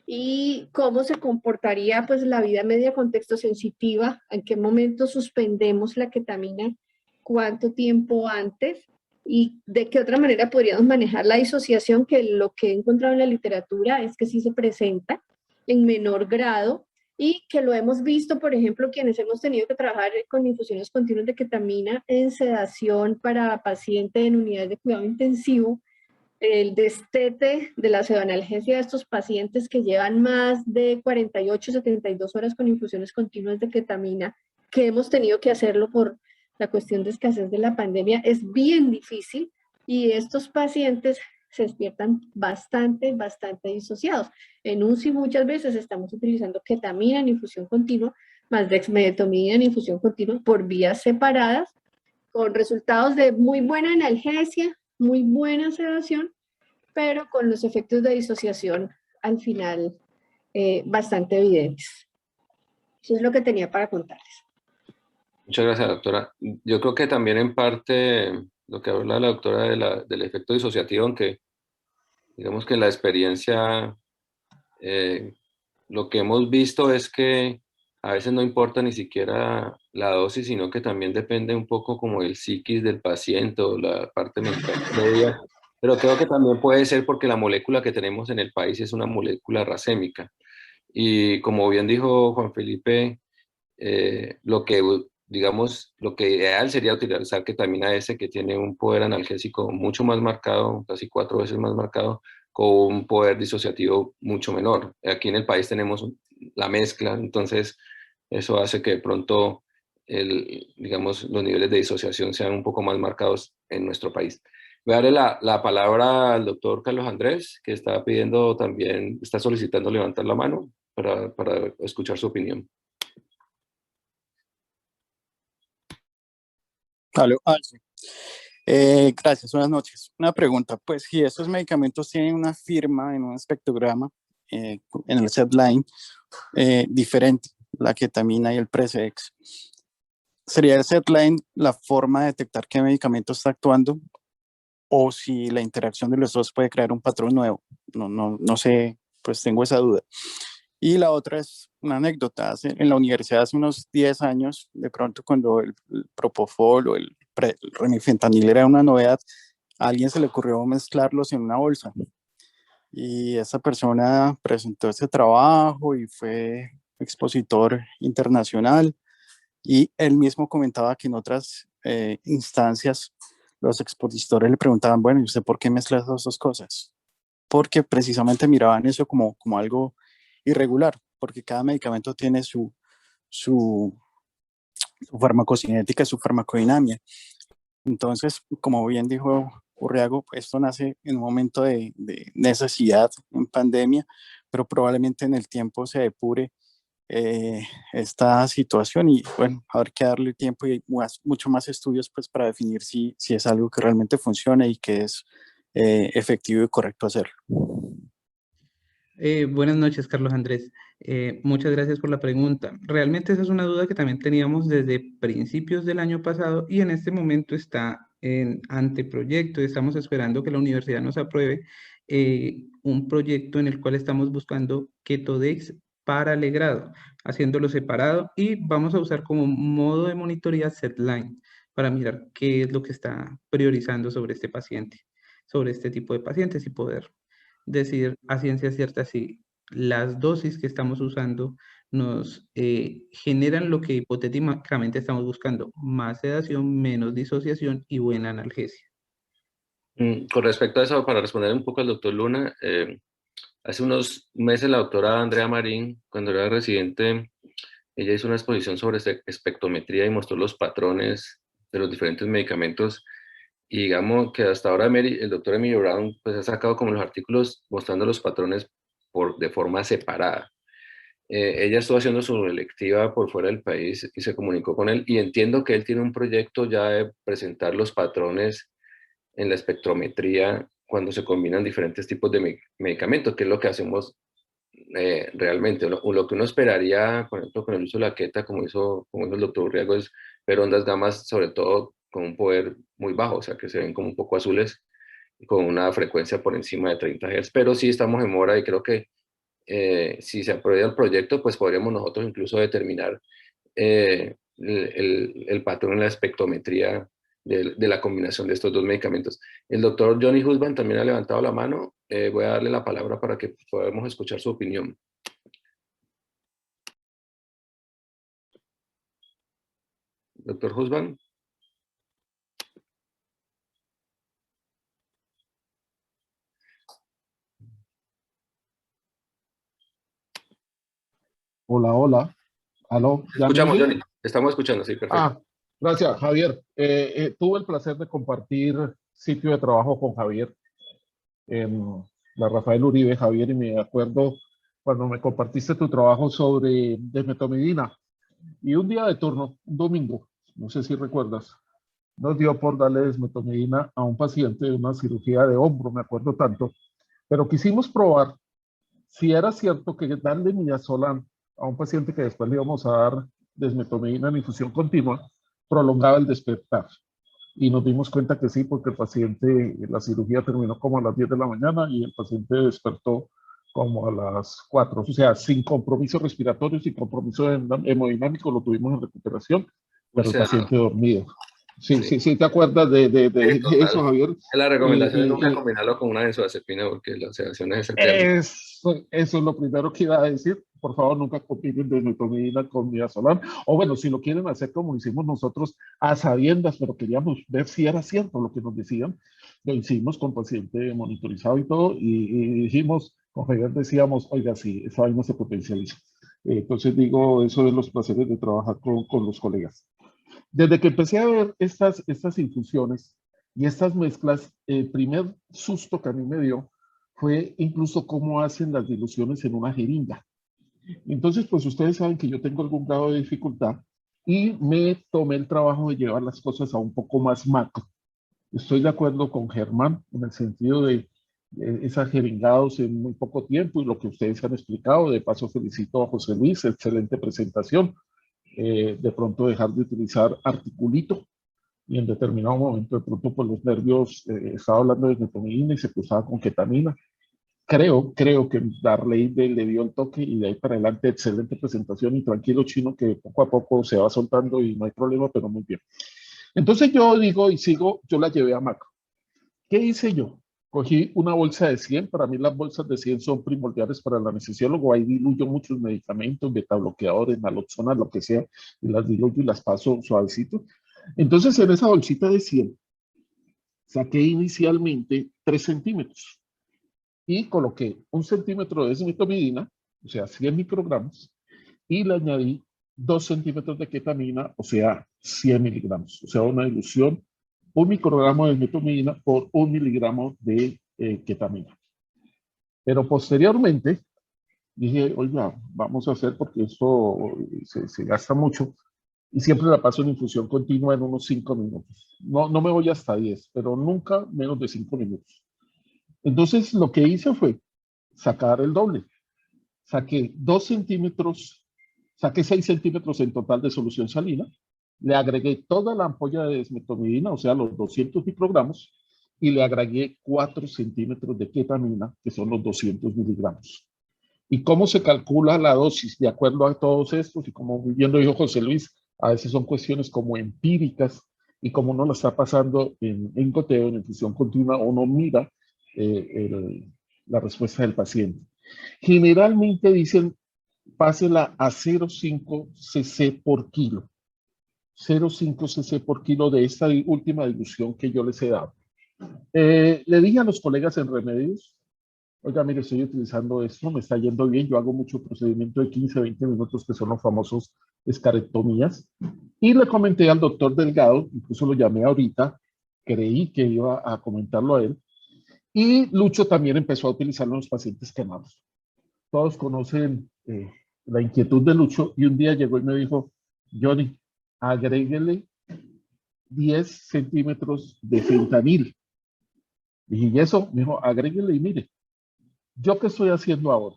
y cómo se comportaría pues la vida media contexto sensitiva, en qué momento suspendemos la ketamina, cuánto tiempo antes, y de qué otra manera podríamos manejar la disociación, que lo que he encontrado en la literatura es que sí se presenta en menor grado, y que lo hemos visto, por ejemplo, quienes hemos tenido que trabajar con infusiones continuas de ketamina en sedación para pacientes en unidades de cuidado intensivo, el destete de la pseudoanalgesia de estos pacientes que llevan más de 48, 72 horas con infusiones continuas de ketamina, que hemos tenido que hacerlo por la cuestión de escasez de la pandemia, es bien difícil, y estos pacientes se despiertan bastante disociados. En UCI muchas veces estamos utilizando ketamina en infusión continua, más dexmedetomidina en infusión continua por vías separadas, con resultados de muy buena analgesia, muy buena sedación, pero con los efectos de disociación al final bastante evidentes. Eso es lo que tenía para contarles. Muchas gracias, doctora. Yo creo que también en parte lo que habla la doctora del efecto disociativo, aunque digamos que en la experiencia lo que hemos visto es que a veces no importa ni siquiera la dosis, sino que también depende un poco como el psiquis del paciente o la parte mental previa. Pero creo que también puede ser porque la molécula que tenemos en el país es una molécula racémica. Y como bien dijo Juan Felipe, lo que digamos, lo que ideal sería utilizar ketamina S, que tiene un poder analgésico mucho más marcado, casi 4 veces más marcado, con un poder disociativo mucho menor. Aquí en el país tenemos la mezcla, entonces eso hace que de pronto, digamos, los niveles de disociación sean un poco más marcados en nuestro país. Voy a darle la palabra al doctor Carlos Andrés, que está pidiendo también, está solicitando levantar la mano para escuchar su opinión. Aló, sí. Gracias, buenas noches. Una pregunta, pues si estos medicamentos tienen una firma en un espectrograma, en el setline, diferente, la ketamina y el Precedex, ¿sería el setline la forma de detectar qué medicamento está actuando? O si la interacción de los dos puede crear un patrón nuevo. No sé, pues tengo esa duda. Y la otra es una anécdota. En la universidad hace unos 10 años, de pronto cuando el propofol o el remifentanil era una novedad, a alguien se le ocurrió mezclarlos en una bolsa. Y esa persona presentó ese trabajo y fue expositor internacional. Y él mismo comentaba que en otras instancias los expositores le preguntaban, bueno, ¿y usted por qué mezcla esas dos cosas? Porque precisamente miraban eso como algo irregular, porque cada medicamento tiene su farmacocinética, su farmacodinamia. Entonces, como bien dijo Urriago, esto nace en un momento de necesidad en pandemia, pero probablemente en el tiempo se depure esta situación y bueno, habrá que darle tiempo y mucho más estudios pues para definir si es algo que realmente funciona y que es efectivo y correcto hacerlo. Buenas noches, Carlos Andrés. Muchas gracias por la pregunta. Realmente esa es una duda que también teníamos desde principios del año pasado y en este momento está en anteproyecto. Estamos esperando que la universidad nos apruebe un proyecto en el cual estamos buscando Ketodex para legrado, haciéndolo separado y vamos a usar como modo de monitoría Setline para mirar qué es lo que está priorizando sobre este paciente, sobre este tipo de pacientes y poder decir a ciencia cierta si las dosis que estamos usando nos generan lo que hipotéticamente estamos buscando, más sedación, menos disociación y buena analgesia. Con respecto a eso, para responder un poco al doctor Luna, hace unos meses la doctora Andrea Marín, cuando era residente, ella hizo una exposición sobre espectrometría y mostró los patrones de los diferentes medicamentos. Y digamos que hasta ahora el doctor Emilio Brown pues, ha sacado como los artículos mostrando los patrones de forma separada. Ella estuvo haciendo su electiva por fuera del país y se comunicó con él y entiendo que él tiene un proyecto ya de presentar los patrones en la espectrometría cuando se combinan diferentes tipos de medicamentos, que es lo que hacemos realmente. Lo que uno esperaría, por ejemplo, con el uso de la queta, como hizo el doctor Urriago, es ver ondas gamas, sobre todo con un poder muy bajo, o sea, que se ven como un poco azules, con una frecuencia por encima de 30 Hz, pero sí estamos en mora y creo que si se aprueba el proyecto, pues podríamos nosotros incluso determinar el patrón en la espectrometría de la combinación de estos dos medicamentos. El doctor Johnny Husband también ha levantado la mano. Voy a darle la palabra para que podamos escuchar su opinión. Doctor Husband. Hola, hola. ¿Aló? ¿Ya me Escuchamos, oyen? Johnny. Estamos escuchando, sí, perfecto. Gracias, Javier. Tuve el placer de compartir sitio de trabajo con Javier en la Rafael Uribe, Javier, y me acuerdo cuando me compartiste tu trabajo sobre desmetomidina. Y un día de turno, un domingo, no sé si recuerdas, nos dio por darle desmetomidina a un paciente de una cirugía de hombro, me acuerdo tanto, pero quisimos probar si era cierto que darle midazolam a un paciente que después le íbamos a dar desmetomidina en infusión continua prolongaba el despertar. Y nos dimos cuenta que sí, porque el paciente, la cirugía terminó como a las 10 de la mañana y el paciente despertó como a las 4. O sea, sin compromiso respiratorio, sin compromiso hemodinámico, lo tuvimos en recuperación, pero el paciente dormido. Sí, ¿te acuerdas de eso, Javier? La recomendación es nunca combinarlo con una benzodiazepina porque la sedación es eterna. Eso es lo primero que iba a decir. por favor, nunca combinen desmetomidina con midazolam. O bueno, si lo quieren hacer como lo hicimos nosotros, a sabiendas, pero queríamos ver si era cierto lo que nos decían. Lo hicimos con paciente monitorizado y todo, y dijimos, con Javier decíamos, oiga, sí, esa vaina se potencializa. Entonces digo, eso de los placeres de trabajar con los colegas. Desde que empecé a ver estas infusiones y estas mezclas, el primer susto que a mí me dio fue incluso cómo hacen las diluciones en una jeringa. Entonces, pues ustedes saben que yo tengo algún grado de dificultad y me tomé el trabajo de llevar las cosas a un poco más macro. Estoy de acuerdo con Germán en el sentido de esas jeringados en muy poco tiempo y lo que ustedes han explicado. De paso, felicito a José Luis, excelente presentación. De pronto dejar de utilizar articulito y en determinado momento de pronto por los nervios estaba hablando de metomidina y se cruzaba con ketamina. Creo que Darley le dio el toque y de ahí para adelante excelente presentación y tranquilo Chino que poco a poco se va soltando y no hay problema, pero muy bien. Entonces yo digo y sigo, yo la llevé a macro. ¿Qué hice yo? Cogí una bolsa de 100, para mí las bolsas de 100 son primordiales para el anestesiólogo, ahí diluyo muchos medicamentos, betabloqueadores, naloxona, lo que sea, y las diluyo y las paso suavecito. Entonces en esa bolsita de 100 saqué inicialmente 3 centímetros y coloqué 1 centímetro de desmetomidina, o sea 100 microgramos, y le añadí 2 centímetros de ketamina, o sea 100 miligramos, o sea una dilución 1 microgramo de metomidina por 1 miligramo de ketamina. Pero posteriormente dije, oiga, vamos a hacer porque esto se gasta mucho y siempre la paso en infusión continua en unos 5 minutos. No me voy hasta 10, pero nunca menos de 5 minutos. Entonces lo que hice fue sacar el doble. Saqué 2 centímetros, saqué 6 centímetros en total de solución salina. Le agregué toda la ampolla de desmetomidina, o sea, los 200 microgramos, y le agregué 4 centímetros de ketamina, que son los 200 miligramos. ¿Y cómo se calcula la dosis? De acuerdo a todos estos, y como muy bien lo dijo José Luis, a veces son cuestiones como empíricas, y como uno lo está pasando en goteo, en infusión continua, uno mira la respuesta del paciente. Generalmente dicen, pásela a 0,5 cc por kilo. 0,5 cc por kilo de esta última dilución que yo les he dado. Le dije a los colegas en remedios, oiga, mire, estoy utilizando esto, me está yendo bien, yo hago mucho procedimiento de 15, 20 minutos que son los famosos escarectomías. Y le comenté al doctor Delgado, incluso lo llamé ahorita, creí que iba a comentarlo a él. Y Lucho también empezó a utilizarlo en los pacientes quemados. Todos conocen la inquietud de Lucho y un día llegó y me dijo, Johnny, agréguele 10 centímetros de fentanil. Dije, ¿y eso? Me dijo, agréguele y mire, ¿yo qué estoy haciendo ahora?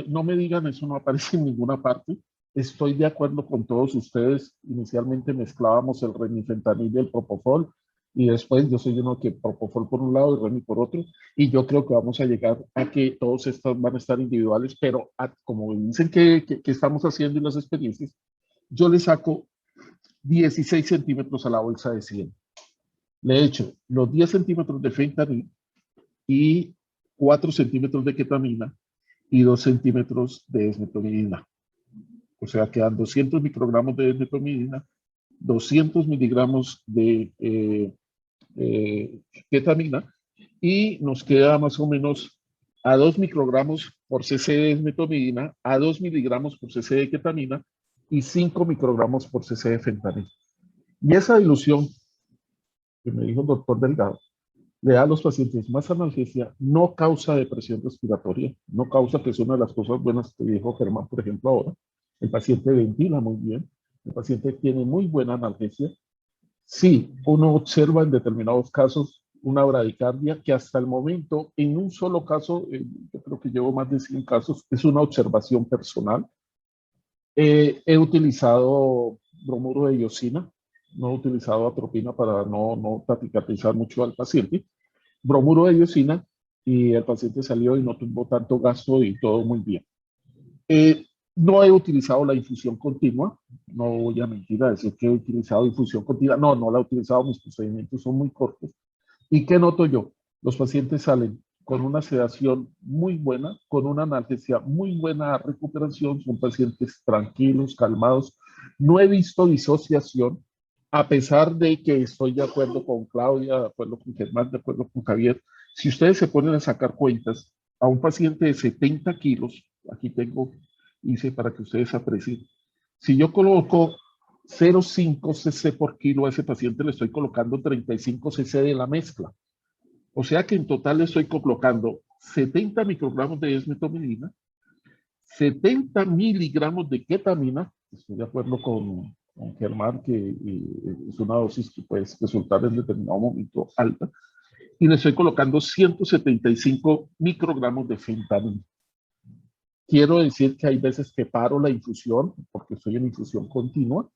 No me digan, eso no aparece en ninguna parte. Estoy de acuerdo con todos ustedes. Inicialmente mezclábamos el remifentanil y el propofol, y después yo soy uno que propofol por un lado y remi por otro, y yo creo que vamos a llegar a que todos estos van a estar individuales, pero como dicen que estamos haciendo en las experiencias, yo le saco 16 centímetros a la bolsa de 100. Le he hecho los 10 centímetros de fentanil y 4 centímetros de ketamina y 2 centímetros de desmetomidina. O sea, quedan 200 microgramos de desmetomidina, 200 miligramos de ketamina y nos queda más o menos a 2 microgramos por cc de desmetomidina, a 2 miligramos por cc de ketamina y 5 microgramos por cc de fentanil. Y esa dilución que me dijo el doctor Delgado, le da a los pacientes más analgesia, no causa depresión respiratoria, no causa, que es una de las cosas buenas que dijo Germán, por ejemplo, ahora. El paciente ventila muy bien, el paciente tiene muy buena analgesia. Sí, uno observa en determinados casos una bradicardia que hasta el momento, en un solo caso, yo creo que llevo más de 100 casos, es una observación personal. He utilizado bromuro de iosina, no he utilizado atropina para no taquicardizar mucho al paciente. Bromuro de iosina y el paciente salió y no tuvo tanto gasto y todo muy bien. No he utilizado la infusión continua, no voy a mentir a decir que he utilizado infusión continua, no la he utilizado, mis procedimientos son muy cortos. ¿Y qué noto yo? Los pacientes salen con una sedación muy buena, con una analgesia muy buena recuperación, son pacientes tranquilos, calmados. No he visto disociación, a pesar de que estoy de acuerdo con Claudia, de acuerdo con Germán, de acuerdo con Javier. Si ustedes se ponen a sacar cuentas, a un paciente de 70 kilos, aquí tengo, hice para que ustedes aprecien, si yo coloco 0,5 cc por kilo a ese paciente, le estoy colocando 35 cc de la mezcla. O sea que en total le estoy colocando 70 microgramos de desmetomidina, 70 miligramos de ketamina, estoy de acuerdo con Germán que es una dosis que puede resultar en determinado momento alta, y le estoy colocando 175 microgramos de fentanilo. Quiero decir que hay veces que paro la infusión, porque estoy en infusión continua,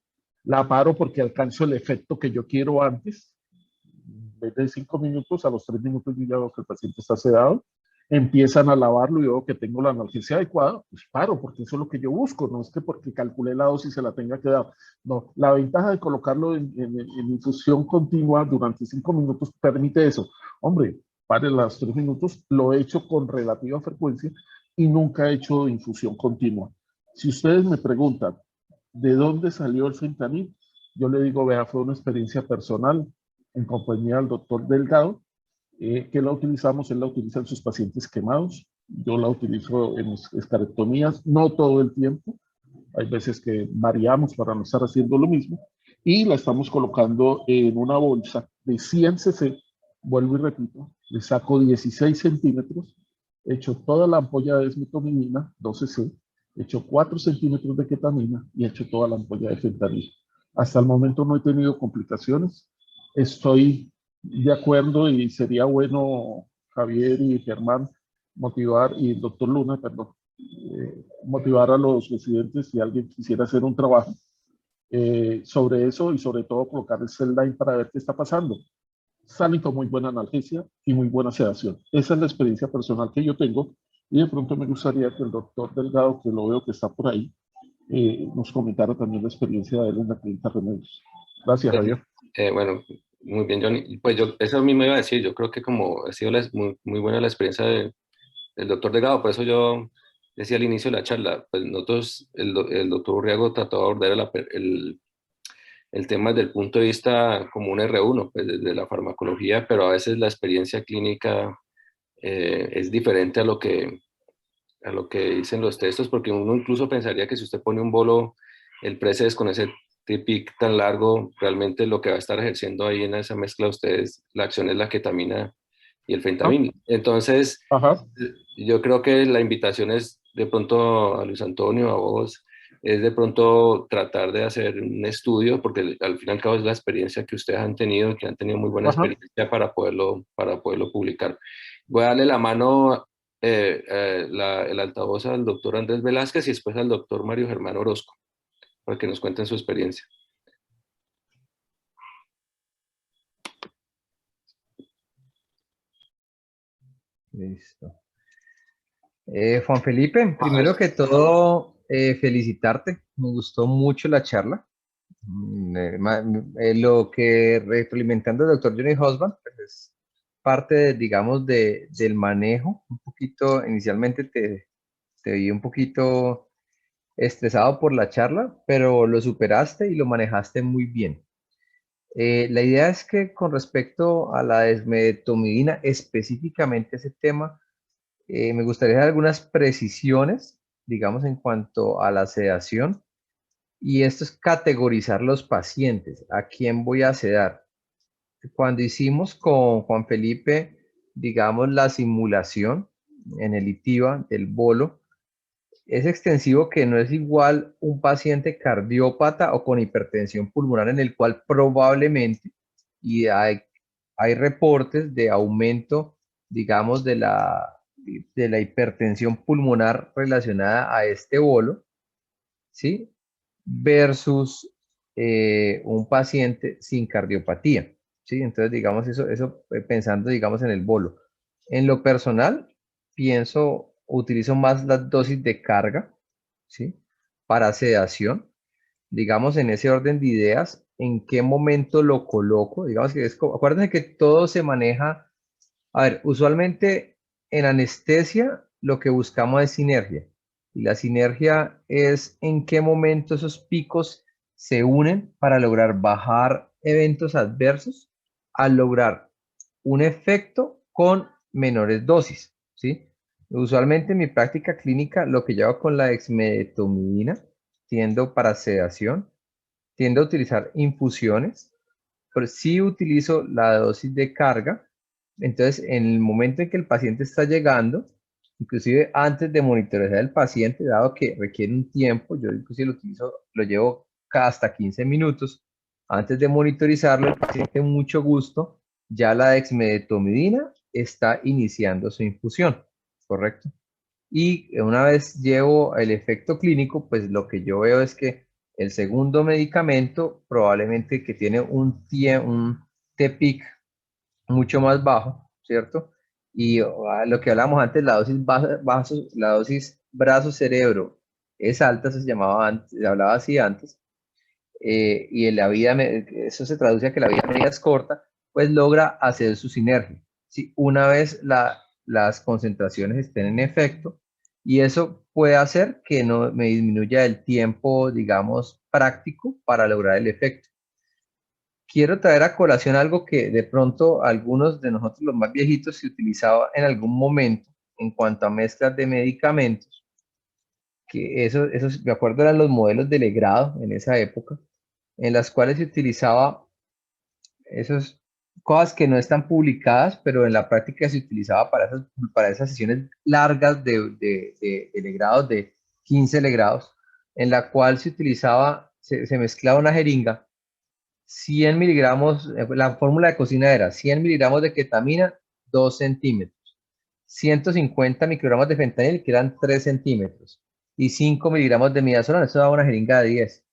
la paro porque alcanzo el efecto que yo quiero antes. En vez de 5 minutos, a los 3 minutos yo ya veo que el paciente está sedado, empiezan a lavarlo y veo que tengo la analgesia adecuada, pues paro, porque eso es lo que yo busco, no es que porque calculé la dosis se la tenga que dar. No, la ventaja de colocarlo en infusión continua durante 5 minutos permite eso. Hombre, pare los 3 minutos, lo he hecho con relativa frecuencia y nunca he hecho infusión continua. Si ustedes me preguntan, ¿de dónde salió el fentanil? Yo le digo, vea, fue una experiencia personal en compañía del doctor Delgado, que la utilizamos, él la utiliza en sus pacientes quemados, yo la utilizo en escarectomías, no todo el tiempo, hay veces que variamos para no estar haciendo lo mismo, y la estamos colocando en una bolsa de 100 cc, vuelvo y repito, le saco 16 centímetros, echo toda la ampolla de desmetomidina, 12 cc, echo 4 centímetros de ketamina y echo toda la ampolla de fentanilo. Hasta el momento no he tenido complicaciones, estoy de acuerdo y sería bueno, Javier y Germán, motivar, y el doctor Luna, perdón, motivar a los residentes si alguien quisiera hacer un trabajo sobre eso y sobre todo colocar el cell line para ver qué está pasando. Salen con muy buena analgesia y muy buena sedación. Esa es la experiencia personal que yo tengo y de pronto me gustaría que el doctor Delgado, que lo veo que está por ahí, nos comentara también la experiencia de él en la clínica Remedios. Gracias, Javier. Bueno, muy bien, Johnny. Pues yo, eso mismo iba a decir, yo creo que como ha sido muy, muy buena la experiencia del doctor Delgado, por eso yo decía al inicio de la charla, pues nosotros, el doctor Urriago trató de abordar el tema desde el punto de vista como un R1, pues desde la farmacología, pero a veces la experiencia clínica es diferente a lo que dicen los textos, porque uno incluso pensaría que si usted pone un bolo, el preces con ese TPIC tan largo, realmente lo que va a estar ejerciendo ahí en esa mezcla de ustedes, la acción es la ketamina y el fentanilo. Entonces, yo creo que la invitación es de pronto a Luis Antonio, a vos, es de pronto tratar de hacer un estudio, porque al fin y al cabo es la experiencia que ustedes han tenido, que han tenido muy buena experiencia para poderlo publicar. Voy a darle la mano, el altavoz al doctor Andrés Velázquez y después al doctor Mario Germán Orozco, para que nos cuenten su experiencia. Listo. Juan Felipe, primero que todo, felicitarte. Me gustó mucho la charla. Lo que retroalimentando el doctor Johnny Husband, pues es parte, digamos, del manejo. Un poquito, inicialmente te vi un poquito estresado por la charla, pero lo superaste y lo manejaste muy bien. La idea es que con respecto a la desmetomidina, específicamente ese tema, me gustaría dar algunas precisiones, digamos, en cuanto a la sedación, y esto es categorizar los pacientes. ¿A quién voy a sedar? Cuando hicimos con Juan Felipe, digamos, la simulación en el ITIVA del bolo, es extensivo que no es igual un paciente cardiópata o con hipertensión pulmonar en el cual probablemente, y hay reportes de aumento, digamos, de la hipertensión pulmonar relacionada a este bolo, ¿sí? Versus un paciente sin cardiopatía, ¿sí? Entonces, digamos, eso pensando, digamos, en el bolo. En lo personal, utilizo más las dosis de carga, ¿sí? Para sedación. Digamos, en ese orden de ideas, ¿en qué momento lo coloco? Digamos que acuérdense que todo se maneja, a ver, usualmente en anestesia lo que buscamos es sinergia. Y la sinergia es en qué momento esos picos se unen para lograr bajar eventos adversos al lograr un efecto con menores dosis, ¿sí? Usualmente en mi práctica clínica lo que yo hago con la dexmedetomidina, tiendo para sedación, tiendo a utilizar infusiones, pero sí utilizo la dosis de carga. Entonces, en el momento en que el paciente está llegando, inclusive antes de monitorear al paciente, dado que requiere un tiempo, yo inclusive lo utilizo, lo llevo hasta 15 minutos, antes de monitorizarlo, el paciente mucho gusto, ya la dexmedetomidina está iniciando su infusión, ¿correcto? Y una vez llevo el efecto clínico, pues lo que yo veo es que el segundo medicamento probablemente que tiene un T-pic mucho más bajo, ¿cierto? Y lo que hablamos antes, la dosis la dosis brazo-cerebro es alta, eso se llamaba antes, se hablaba así antes, y en la vida, eso se traduce a que la vida media es corta, pues logra hacer su sinergia. ¿Sí? Una vez las concentraciones estén en efecto, y eso puede hacer que no me disminuya el tiempo, digamos, práctico para lograr el efecto. Quiero traer a colación algo que de pronto algunos de nosotros, los más viejitos, se utilizaba en algún momento en cuanto a mezclas de medicamentos, que eso me acuerdo eran los modelos de Legrado en esa época, en las cuales se utilizaba esas cosas que no están publicadas, pero en la práctica se utilizaba para esas sesiones largas de legrados, de 15 legrados, en la cual se utilizaba, se mezclaba una jeringa, 100 miligramos, la fórmula de cocina era 100 miligramos de ketamina, 2 centímetros, 150 microgramos de fentanil, que eran 3 centímetros, y 5 miligramos de midazolam, eso daba una jeringa de 10.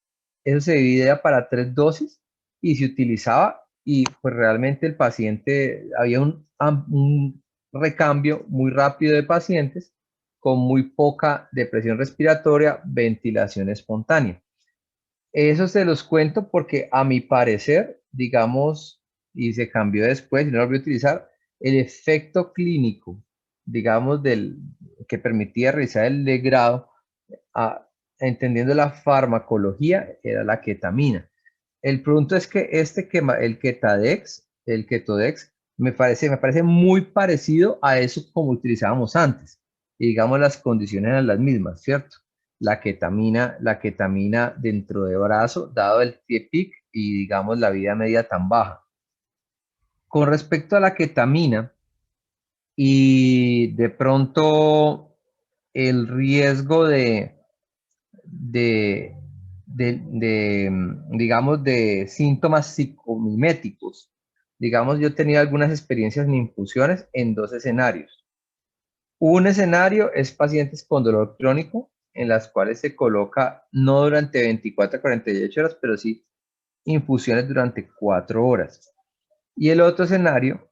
Eso se dividía para 3 dosis y se utilizaba, y pues realmente el paciente, había un recambio muy rápido de pacientes con muy poca depresión respiratoria, ventilación espontánea. Eso se los cuento porque a mi parecer, digamos, y se cambió después y no lo volví a utilizar, el efecto clínico, digamos, que permitía realizar el legrado, entendiendo la farmacología, era la ketamina. El punto es que el Ketodex, me parece muy parecido a eso como utilizábamos antes. Y digamos, las condiciones eran las mismas, ¿cierto? La ketamina dentro de brazo, dado el T-pic y digamos la vida media tan baja. Con respecto a la ketamina y de pronto el riesgo digamos, de síntomas psicomiméticos. Digamos, yo he tenido algunas experiencias en infusiones en 2 escenarios. Un escenario es pacientes con dolor crónico, en las cuales se coloca no durante 24 a 48 horas, pero sí infusiones durante 4 horas. Y el otro escenario,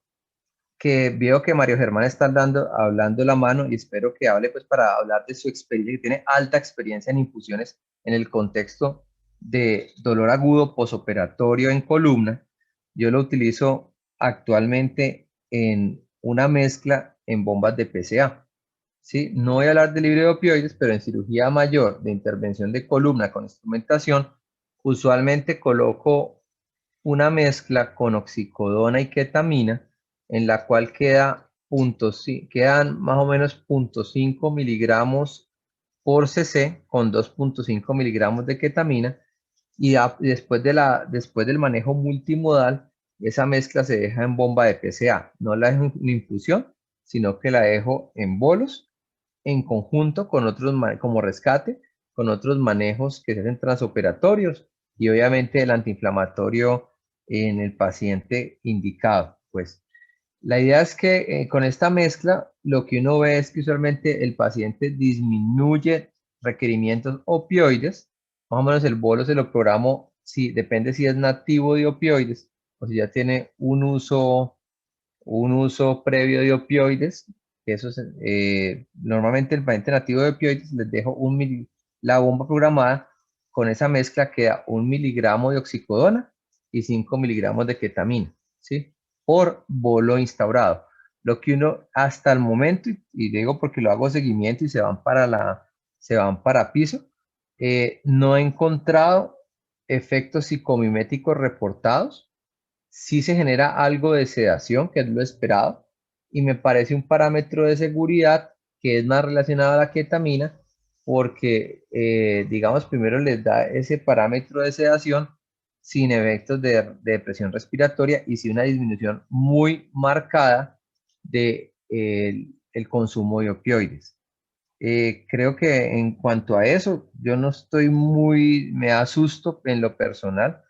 que veo que Mario Germán está hablando la mano, y espero que hable pues para hablar de su experiencia, que tiene alta experiencia en infusiones en el contexto de dolor agudo posoperatorio en columna. Yo lo utilizo actualmente en una mezcla en bombas de PCA. ¿Sí? No voy a hablar de libre de opioides, pero en cirugía mayor de intervención de columna con instrumentación, usualmente coloco una mezcla con oxicodona y ketamina, en la cual quedan más o menos 0.5 miligramos por cc con 2.5 miligramos de ketamina, y después del manejo multimodal, esa mezcla se deja en bomba de PCA. No la dejo en infusión, sino que la dejo en bolos, en conjunto con otros, como rescate, con otros manejos que se hacen transoperatorios, y obviamente el antiinflamatorio en el paciente indicado. Pues la idea es que con esta mezcla lo que uno ve es que usualmente el paciente disminuye requerimientos opioides. Más o menos el bolo se lo programo, depende si es nativo de opioides o si ya tiene un uso previo de opioides. Eso es, normalmente el paciente nativo de opioides les dejo la bomba programada, con esa mezcla queda 1 miligramo de oxicodona y 5 miligramos de ketamina, ¿sí? Por bolo instaurado. Lo que uno hasta el momento, y digo porque lo hago seguimiento y se van para piso, no he encontrado efectos psicomiméticos reportados. Sí se genera algo de sedación, que es lo esperado, y me parece un parámetro de seguridad que es más relacionado a la ketamina, porque, digamos, primero les da ese parámetro de sedación sin efectos de depresión respiratoria y sin una disminución muy marcada de el consumo de opioides. Creo que en cuanto a eso, yo no estoy me asusto en lo personal.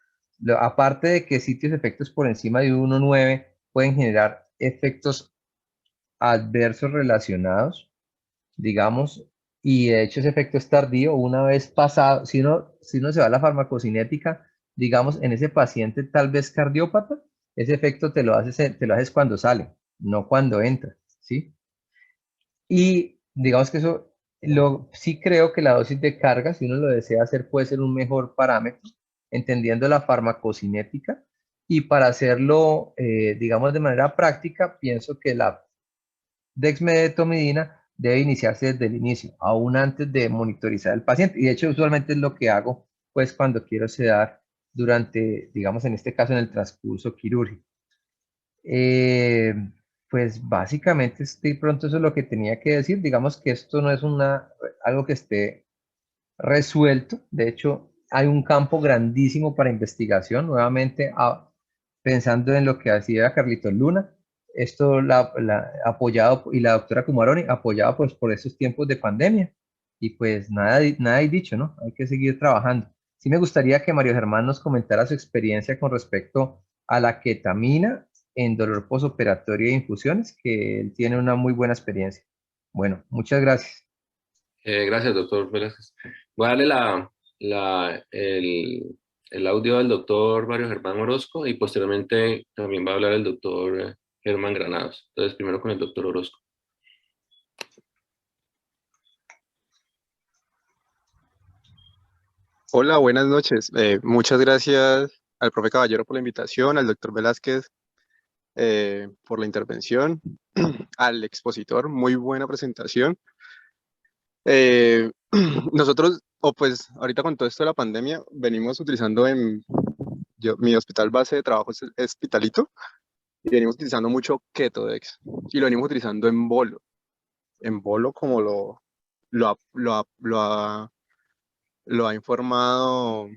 Aparte de que sitios efectos por encima de 1,9 pueden generar efectos adversos relacionados, digamos, y de hecho ese efecto es tardío, una vez pasado, si uno se va a la farmacocinética, digamos, en ese paciente tal vez cardiópata, ese efecto te lo haces cuando sale, no cuando entra, ¿sí? Y digamos que eso, sí creo que la dosis de carga, si uno lo desea hacer, puede ser un mejor parámetro, entendiendo la farmacocinética. Y para hacerlo, digamos, de manera práctica, pienso que la dexmedetomidina debe iniciarse desde el inicio, aún antes de monitorizar al paciente. Y de hecho, usualmente es lo que hago, pues, cuando quiero sedar durante, digamos, en este caso, en el transcurso quirúrgico. Eh, pues básicamente pronto eso es lo que tenía que decir. Digamos que esto no es algo que esté resuelto. De hecho, hay un campo grandísimo para investigación. Nuevamente, pensando en lo que hacía Carlitos Luna, esto apoyado, y la doctora Kumaroni, apoyado pues por esos tiempos de pandemia. Y pues nada hay dicho, ¿no? Hay que seguir trabajando. Sí me gustaría que Mario Germán nos comentara su experiencia con respecto a la ketamina en dolor posoperatorio de infusiones, que él tiene una muy buena experiencia. Bueno, muchas gracias. Gracias, doctor Velázquez. Voy a darle el audio del doctor Mario Germán Orozco y posteriormente también va a hablar el doctor Germán Granados. Entonces, primero con el doctor Orozco. Hola, buenas noches. Muchas gracias al profe Caballero por la invitación, al doctor Velázquez por la intervención, al expositor, muy buena presentación. Eh, nosotros, o pues ahorita con todo esto de la pandemia, venimos utilizando mi hospital base de trabajo es Pitalito, y venimos utilizando mucho Ketodex, y lo venimos utilizando en bolo como lo, ha- lo, ha- lo ha lo ha informado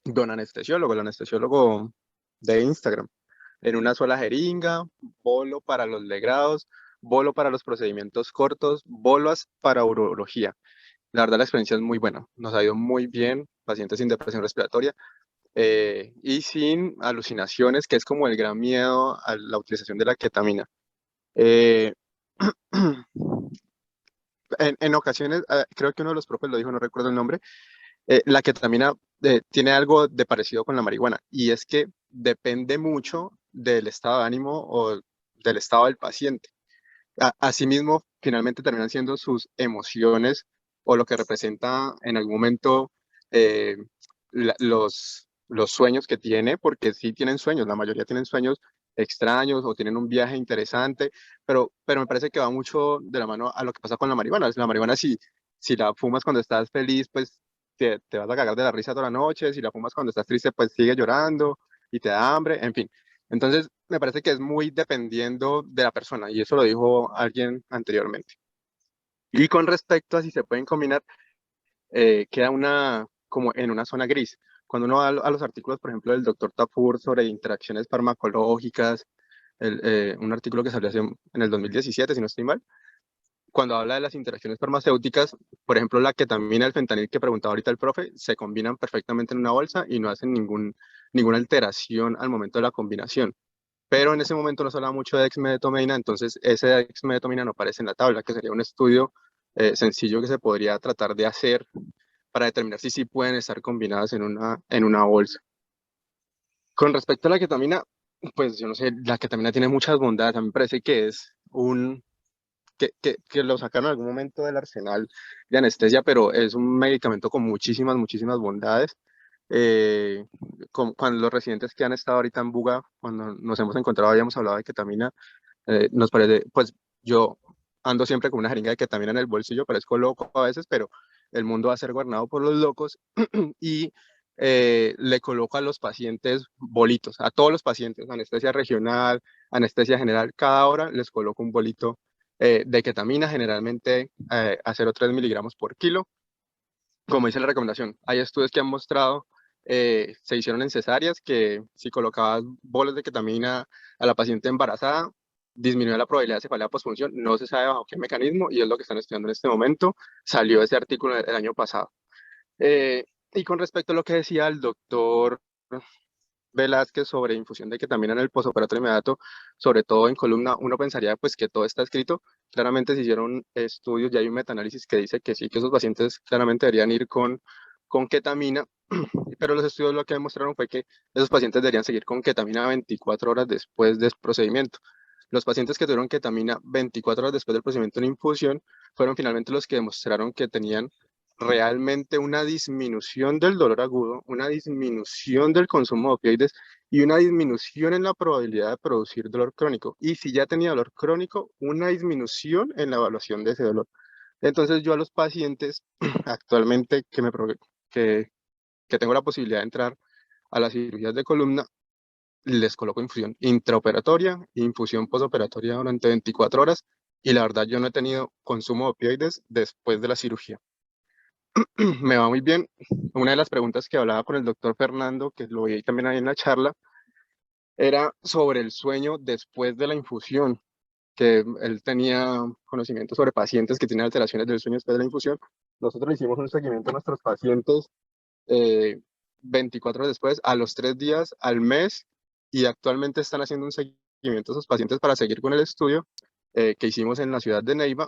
el anestesiólogo de Instagram, en una sola jeringa, bolo para los legrados, bolo para los procedimientos cortos, bolas para urología. La verdad la experiencia es muy buena, nos ha ido muy bien, pacientes sin depresión respiratoria y sin alucinaciones, que es como el gran miedo a la utilización de la ketamina. Eh, en ocasiones, creo que uno de los profes lo dijo, no recuerdo el nombre, la ketamina tiene algo de parecido con la marihuana, y es que depende mucho del estado de ánimo o del estado del paciente. Asimismo, finalmente terminan siendo sus emociones o lo que representa en algún momento eh, los sueños que tiene, porque sí tienen sueños, la mayoría tienen sueños extraños o tienen un viaje interesante, pero me parece que va mucho de la mano a lo que pasa con la marihuana. La marihuana, si la fumas cuando estás feliz, pues te vas a cagar de la risa toda la noche; si la fumas cuando estás triste, pues sigue llorando y te da hambre, en fin. Entonces, me parece que es muy dependiendo de la persona, y eso lo dijo alguien anteriormente. Y con respecto a si se pueden combinar, queda como en una zona gris. Cuando uno va a los artículos, por ejemplo, del doctor Tafur sobre interacciones farmacológicas, un artículo que salió en el 2017, si no estoy mal, cuando habla de las interacciones farmacéuticas, por ejemplo, la ketamina y el fentanil que preguntaba ahorita el profe, se combinan perfectamente en una bolsa y no hacen ninguna alteración al momento de la combinación. Pero en ese momento no se hablaba mucho de dexmedetomidina, entonces ese dexmedetomidina no aparece en la tabla, que sería un estudio sencillo que se podría tratar de hacer para determinar si sí pueden estar combinadas en una bolsa. Con respecto a la ketamina, pues yo no sé, la ketamina tiene muchas bondades. A mí me parece que es que lo sacaron en algún momento del arsenal de anestesia, pero es un medicamento con muchísimas, muchísimas bondades. Eh, cuando los residentes que han estado ahorita en Buga, cuando nos hemos encontrado, habíamos hablado de ketamina, nos parece, pues yo ando siempre con una jeringa de ketamina en el bolsillo, parezco loco a veces, pero el mundo va a ser gobernado por los locos y le coloco a los pacientes bolitos, a todos los pacientes, anestesia regional, anestesia general, cada hora les coloco un bolito de ketamina, generalmente a 0,3 miligramos por kilo, como dice la recomendación. Hay estudios que han mostrado, se hicieron en cesáreas, que si colocabas bolas de ketamina a la paciente embarazada, disminuye la probabilidad de cefalea postfunción. No se sabe bajo qué mecanismo y es lo que están estudiando en este momento. Salió ese artículo el año pasado. Y con respecto a lo que decía el doctor Velázquez sobre infusión de ketamina en el posoperatorio inmediato, sobre todo en columna, uno pensaría pues que todo está escrito. Claramente se hicieron estudios y hay un metaanálisis que dice que sí, que esos pacientes claramente deberían ir con ketamina, pero los estudios lo que demostraron fue que esos pacientes deberían seguir con ketamina 24 horas después del procedimiento. Los pacientes que tuvieron ketamina 24 horas después del procedimiento en infusión fueron finalmente los que demostraron que tenían realmente una disminución del dolor agudo, una disminución del consumo de opioides y una disminución en la probabilidad de producir dolor crónico. Y si ya tenía dolor crónico, una disminución en la evaluación de ese dolor. Entonces yo a los pacientes actualmente que tengo la posibilidad de entrar a las cirugías de columna, les coloco infusión intraoperatoria, infusión postoperatoria durante 24 horas y la verdad yo no he tenido consumo de opioides después de la cirugía. Me va muy bien. Una de las preguntas que hablaba con el doctor Fernando, que lo vi también ahí en la charla, era sobre el sueño después de la infusión, que él tenía conocimiento sobre pacientes que tienen alteraciones del sueño después de la infusión. Nosotros hicimos un seguimiento a nuestros pacientes 24 horas después, a los 3 días, al mes, y actualmente están haciendo un seguimiento a esos pacientes para seguir con el estudio que hicimos en la ciudad de Neiva,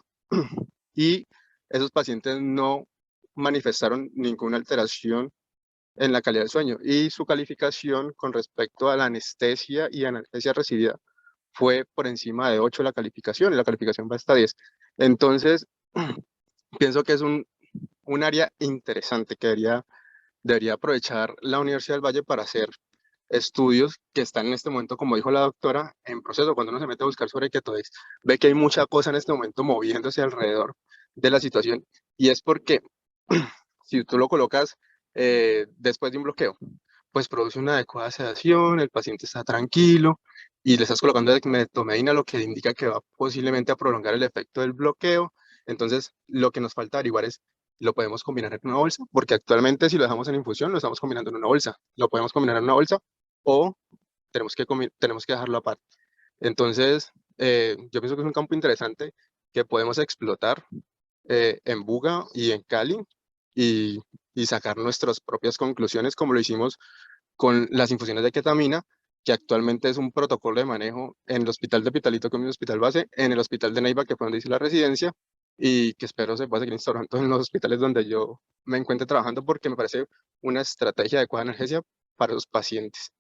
y esos pacientes no manifestaron ninguna alteración en la calidad del sueño y su calificación con respecto a la anestesia y analgesia recibida fue por encima de 8 la calificación y la calificación va hasta 10. Entonces, pienso que es un área interesante que debería aprovechar la Universidad del Valle para hacer estudios que están en este momento, como dijo la doctora, en proceso. Cuando uno se mete a buscar sobre ketosis, ve que hay mucha cosa en este momento moviéndose alrededor de la situación y es porque si tú lo colocas después de un bloqueo, pues produce una adecuada sedación, el paciente está tranquilo y le estás colocando dexmedetomidina, lo que indica que va posiblemente a prolongar el efecto del bloqueo. Entonces, lo que nos falta averiguar es, ¿lo podemos combinar en una bolsa? Porque actualmente si lo dejamos en infusión, lo estamos combinando en una bolsa. ¿Lo podemos combinar en una bolsa o tenemos que dejarlo aparte? Entonces, yo pienso que es un campo interesante que podemos explotar en Buga y en Cali y sacar nuestras propias conclusiones, como lo hicimos con las infusiones de ketamina, que actualmente es un protocolo de manejo en el hospital de Pitalito, que es mi hospital base, en el hospital de Neiva, que fue donde hice la residencia, y que espero se pueda seguir instaurando en los hospitales donde yo me encuentre trabajando, porque me parece una estrategia adecuada de analgesia para los pacientes.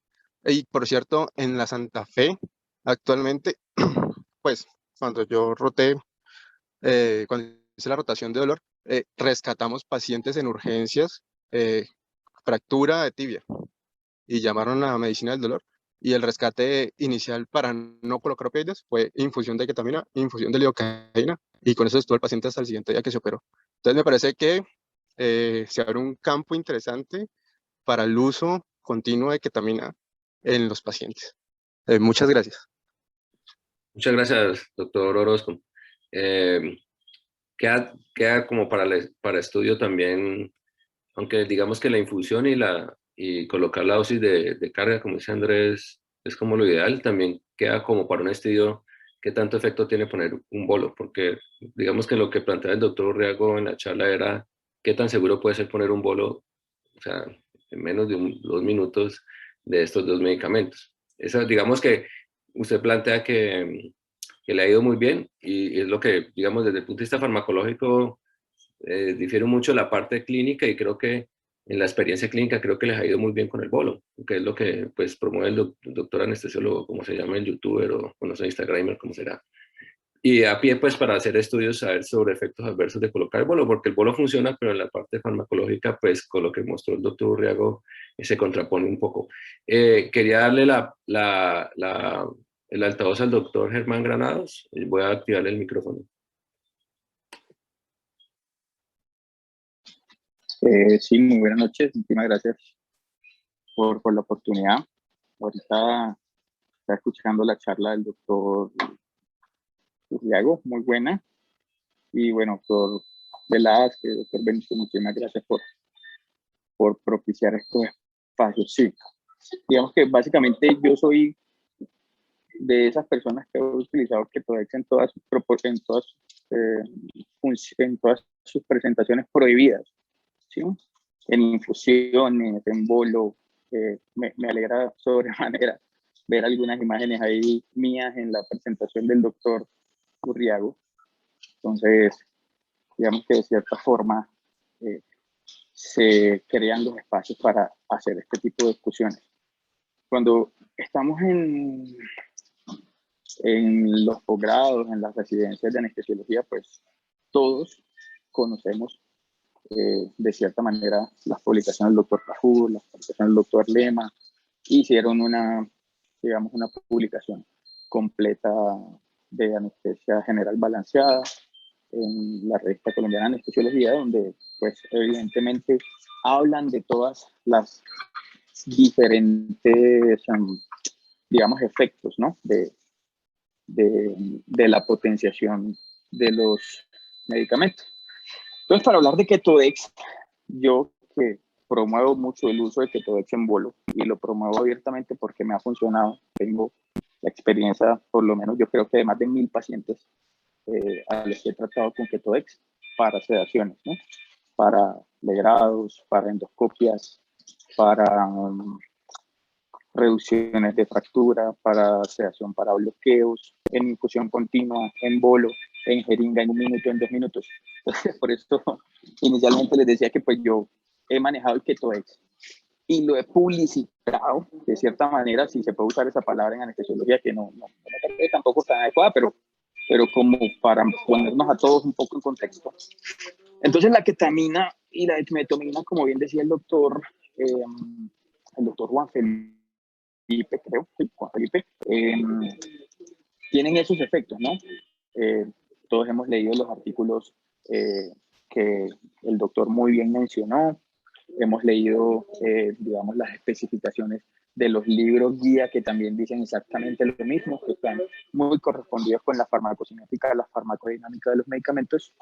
Y por cierto, en la Santa Fe, actualmente, pues cuando yo roté, cuando hice la rotación de dolor, rescatamos pacientes en urgencias, fractura de tibia, y llamaron a medicina del dolor. Y el rescate inicial para no colocar opioides fue infusión de ketamina, infusión de lidocaína, y con eso estuvo el paciente hasta el siguiente día que se operó. Entonces me parece que se abre un campo interesante para el uso continuo de ketamina en los pacientes. Muchas gracias. Muchas gracias, doctor Orozco. Queda como para estudio también, aunque digamos que la infusión y colocar la dosis de carga, como dice Andrés, es como lo ideal, también queda como para un estudio qué tanto efecto tiene poner un bolo, porque digamos que lo que planteaba el doctor Urriago en la charla era qué tan seguro puede ser poner un bolo, o sea, en menos de 2 minutos de estos dos medicamentos. Eso, digamos que usted plantea que le ha ido muy bien y es lo que, digamos, desde el punto de vista farmacológico, difiere mucho la parte clínica y creo que en la experiencia clínica creo que les ha ido muy bien con el bolo, que es lo que pues promueve el doctor anestesiólogo, como se llama el youtuber o no sé, instagramer, como será. Y a pie pues para hacer estudios, saber sobre efectos adversos de colocar el bolo, porque el bolo funciona, pero en la parte farmacológica pues con lo que mostró el doctor Urriago se contrapone un poco. Quería darle el altavoz al doctor Germán Granados. Voy a activarle el micrófono. Sí, muy buenas noches. Muchísimas gracias por la oportunidad. Ahorita está escuchando la charla del doctor Urriago, muy buena. Y bueno, doctor Velázquez, doctor Benito, muchísimas gracias por propiciar estos espacios. Sí, digamos que básicamente yo soy de esas personas que he utilizado Ketodex en todas sus presentaciones prohibidas, ¿sí? En infusiones, en bolo. Me alegra sobremanera ver algunas imágenes ahí mías en la presentación del doctor Urriago. Entonces, digamos que de cierta forma se crean los espacios para hacer este tipo de discusiones. Cuando estamos en los posgrados, en las residencias de anestesiología, pues todos conocemos de cierta manera las publicaciones del doctor Cajur, las publicaciones del doctor Lema. Hicieron una publicación completa de anestesia general balanceada en la revista colombiana de anestesiología, donde pues evidentemente hablan de todas las diferentes, digamos, efectos, ¿no? de la potenciación de los medicamentos. Entonces, para hablar de Ketodex, yo que promuevo mucho el uso de Ketodex en bolo y lo promuevo abiertamente porque me ha funcionado. Tengo la experiencia, por lo menos yo creo que de más de 1000 pacientes a los que he tratado con Ketodex para sedaciones, ¿no? Para legrados, para endoscopias, para reducciones de fractura, para sedación, para bloqueos, en infusión continua, en bolo, en jeringa, en 1 minuto, en 2 minutos. Entonces, por eso inicialmente les decía que pues yo he manejado el Ketodex y lo he publicitado de cierta manera, si se puede usar esa palabra en anestesiología, que no tampoco está adecuada, pero como para ponernos a todos un poco en contexto. Entonces la ketamina y la dexmedetomidina, como bien decía el doctor Juan Felipe, creo, sí, Juan Felipe, tienen esos efectos, ¿no? Todos hemos leído los artículos que el doctor muy bien mencionó, hemos leído, digamos, las especificaciones de los libros guía que también dicen exactamente lo mismo, que están muy correspondidos con la farmacocinética, la farmacodinámica de los medicamentos,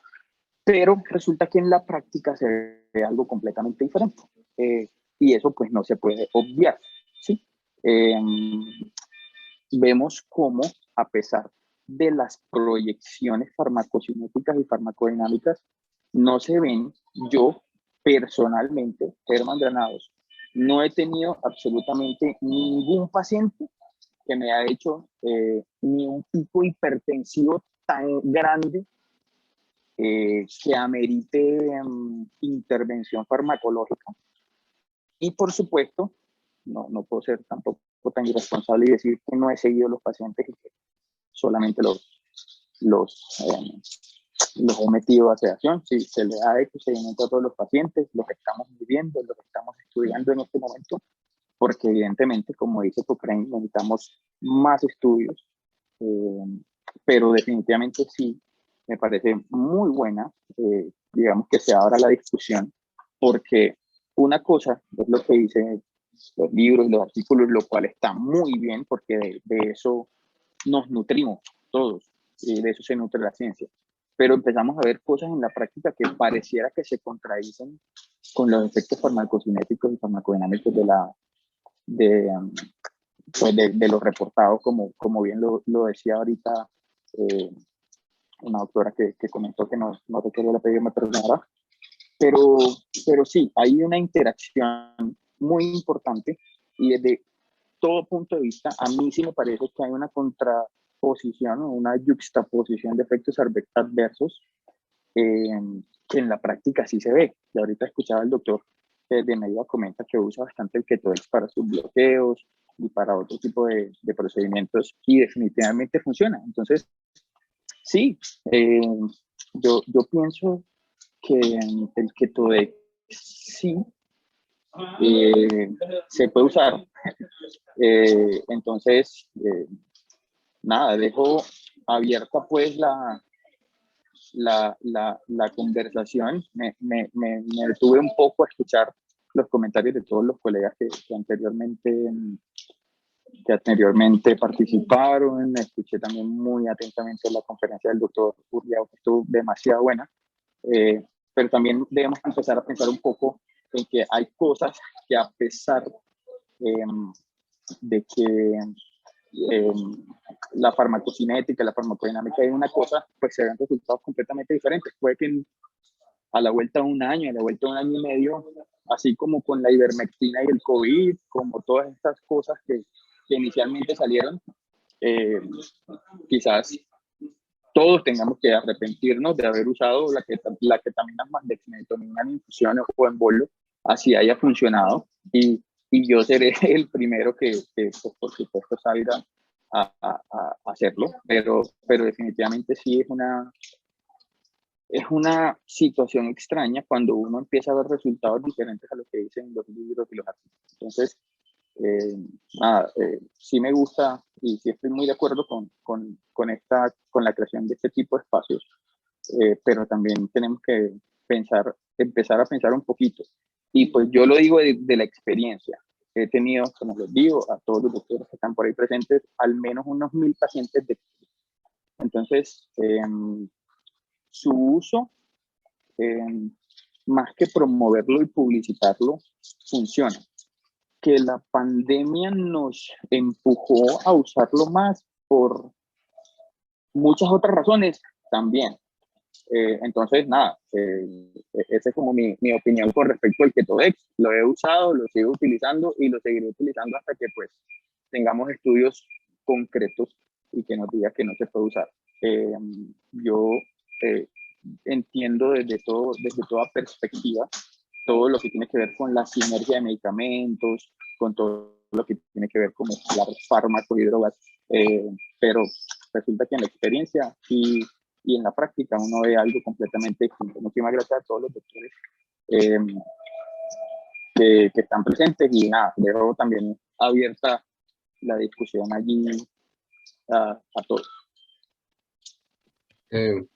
pero resulta que en la práctica se ve algo completamente diferente. Y eso pues no se puede obviar, ¿sí? Vemos cómo, a pesar de las proyecciones farmacocinéticas y farmacodinámicas, no se ven. Yo personalmente, Germán Granados, no he tenido absolutamente ningún paciente que me ha hecho ni un pico hipertensivo tan grande que amerite intervención farmacológica. Y por supuesto, no puedo ser tampoco tan irresponsable y decir que no he seguido los pacientes y que solamente los he metido a sedación. Sí, se le ha hecho seguimiento a todos los pacientes, los estamos viviendo, los estamos estudiando en este momento, porque evidentemente, como dice Cochrane, necesitamos más estudios, pero definitivamente sí, me parece muy buena, digamos, que se abra la discusión, porque una cosa es lo que dicen los libros y los artículos, lo cual está muy bien, porque de eso nos nutrimos todos, y de eso se nutre la ciencia. Pero empezamos a ver cosas en la práctica que pareciera que se contradicen con los efectos farmacocinéticos y farmacodinámicos de los reportados, como bien lo decía ahorita una doctora que comentó, que no recuerdo el apellido, me perdonará, pero sí, hay una interacción muy importante y desde todo punto de vista, a mí sí me parece que hay una contraposición o una yuxtaposición de efectos adversos que en la práctica sí se ve. Y ahorita escuchaba al doctor de Medida comenta que usa bastante el Ketodex para sus bloqueos y para otro tipo de procedimientos y definitivamente funciona. Entonces, sí, yo pienso que el Ketodex sí se puede usar. Entonces, nada, dejo abierta pues la conversación. Me detuve un poco a escuchar los comentarios de todos los colegas que anteriormente participaron. Escuché también muy atentamente la conferencia del doctor Urriago, que estuvo demasiado buena. Pero también debemos empezar a pensar un poco en que hay cosas que, a pesar de que la farmacocinética, la farmacodinámica es una cosa, pues se ven resultados completamente diferentes. Puede que a la vuelta de un año, a la vuelta de un año y medio, así como con la ivermectina y el COVID, como todas estas cosas que inicialmente salieron, quizás todos tengamos que arrepentirnos de haber usado la ketamina más dexmedetomidina en infusión o en bolo, así haya funcionado, y yo seré el primero que pues, por supuesto salga a hacerlo, pero definitivamente sí es una situación extraña cuando uno empieza a ver resultados diferentes a lo que dicen los libros y los artículos. Entonces, sí me gusta y sí estoy muy de acuerdo con la creación de este tipo de espacios, pero también tenemos que empezar a pensar un poquito. Y pues yo lo digo de la experiencia. He tenido, como les digo, a todos los doctores que están por ahí presentes, al menos unos 1000 pacientes de. Entonces, su uso, más que promoverlo y publicitarlo, funciona. Que la pandemia nos empujó a usarlo más por muchas otras razones también. Entonces, nada, esa es como mi opinión con respecto al Ketodex. Lo he usado, lo sigo utilizando y lo seguiré utilizando hasta que pues tengamos estudios concretos y que nos diga que no se puede usar. Yo entiendo desde toda perspectiva todo lo que tiene que ver con la sinergia de medicamentos, con todo lo que tiene que ver con mezclar fármacos y drogas, pero resulta que en la experiencia y en la práctica uno ve algo completamente distinto. Muchísimas gracias a todos los doctores que están presentes, y nada, dejo también abierta la discusión allí a todos.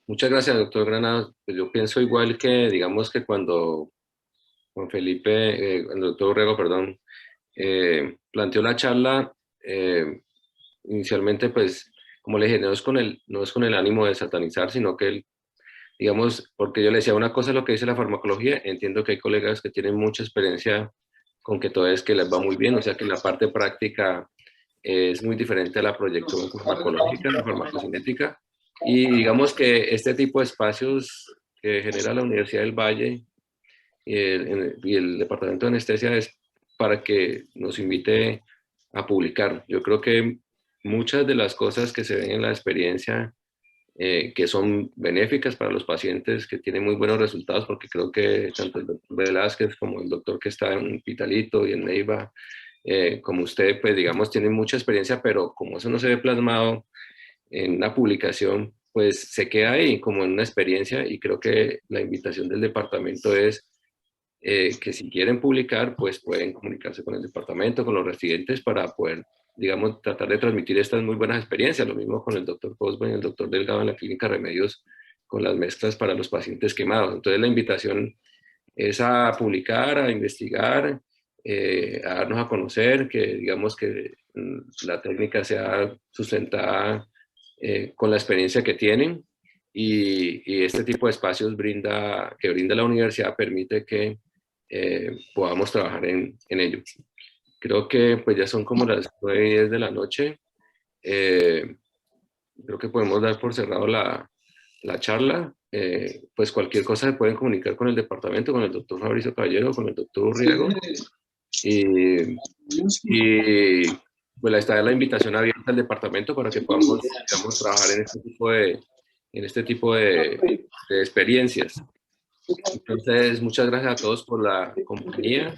Muchas gracias, doctor Granados. Pues yo pienso igual que, digamos que cuando Juan Felipe, el doctor Urriago, perdón, planteó la charla, inicialmente, pues, como le dije, no es con el ánimo de satanizar, sino que él, digamos, porque yo le decía una cosa es lo que dice la farmacología, entiendo que hay colegas que tienen mucha experiencia con que todo es que les va muy bien, o sea que la parte práctica es muy diferente a la proyección farmacológica, la farmacocinética, y digamos que este tipo de espacios que genera la Universidad del Valle y el Departamento de Anestesia es para que nos invite a publicar. Yo creo que muchas de las cosas que se ven en la experiencia, que son benéficas para los pacientes, que tienen muy buenos resultados, porque creo que tanto el doctor Velázquez como el doctor que está en Pitalito y en Neiva, como usted, pues digamos, tienen mucha experiencia, pero como eso no se ve plasmado en una publicación, pues se queda ahí como en una experiencia, y creo que la invitación del departamento es que si quieren publicar, pues pueden comunicarse con el departamento, con los residentes, para poder, digamos, tratar de transmitir estas muy buenas experiencias. Lo mismo con el doctor Cosben y el doctor Delgado en la clínica Remedios, con las mezclas para los pacientes quemados. Entonces la invitación es a publicar, a investigar, a darnos a conocer, que digamos que la técnica sea sustentada con la experiencia que tienen, y este tipo de espacios que brinda la universidad permite que podamos trabajar en ello. Creo que pues ya son como las 9:10 de la noche. Creo que podemos dar por cerrado la charla. Pues cualquier cosa se pueden comunicar con el departamento, con el doctor Fabricio Caballero, con el doctor Urriago. Y pues está la invitación abierta al departamento para que podamos, digamos, trabajar en este tipo de experiencias. Entonces, muchas gracias a todos por la compañía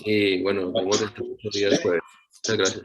y bueno, nos vemos dentro de muchos días, pues. Muchas gracias.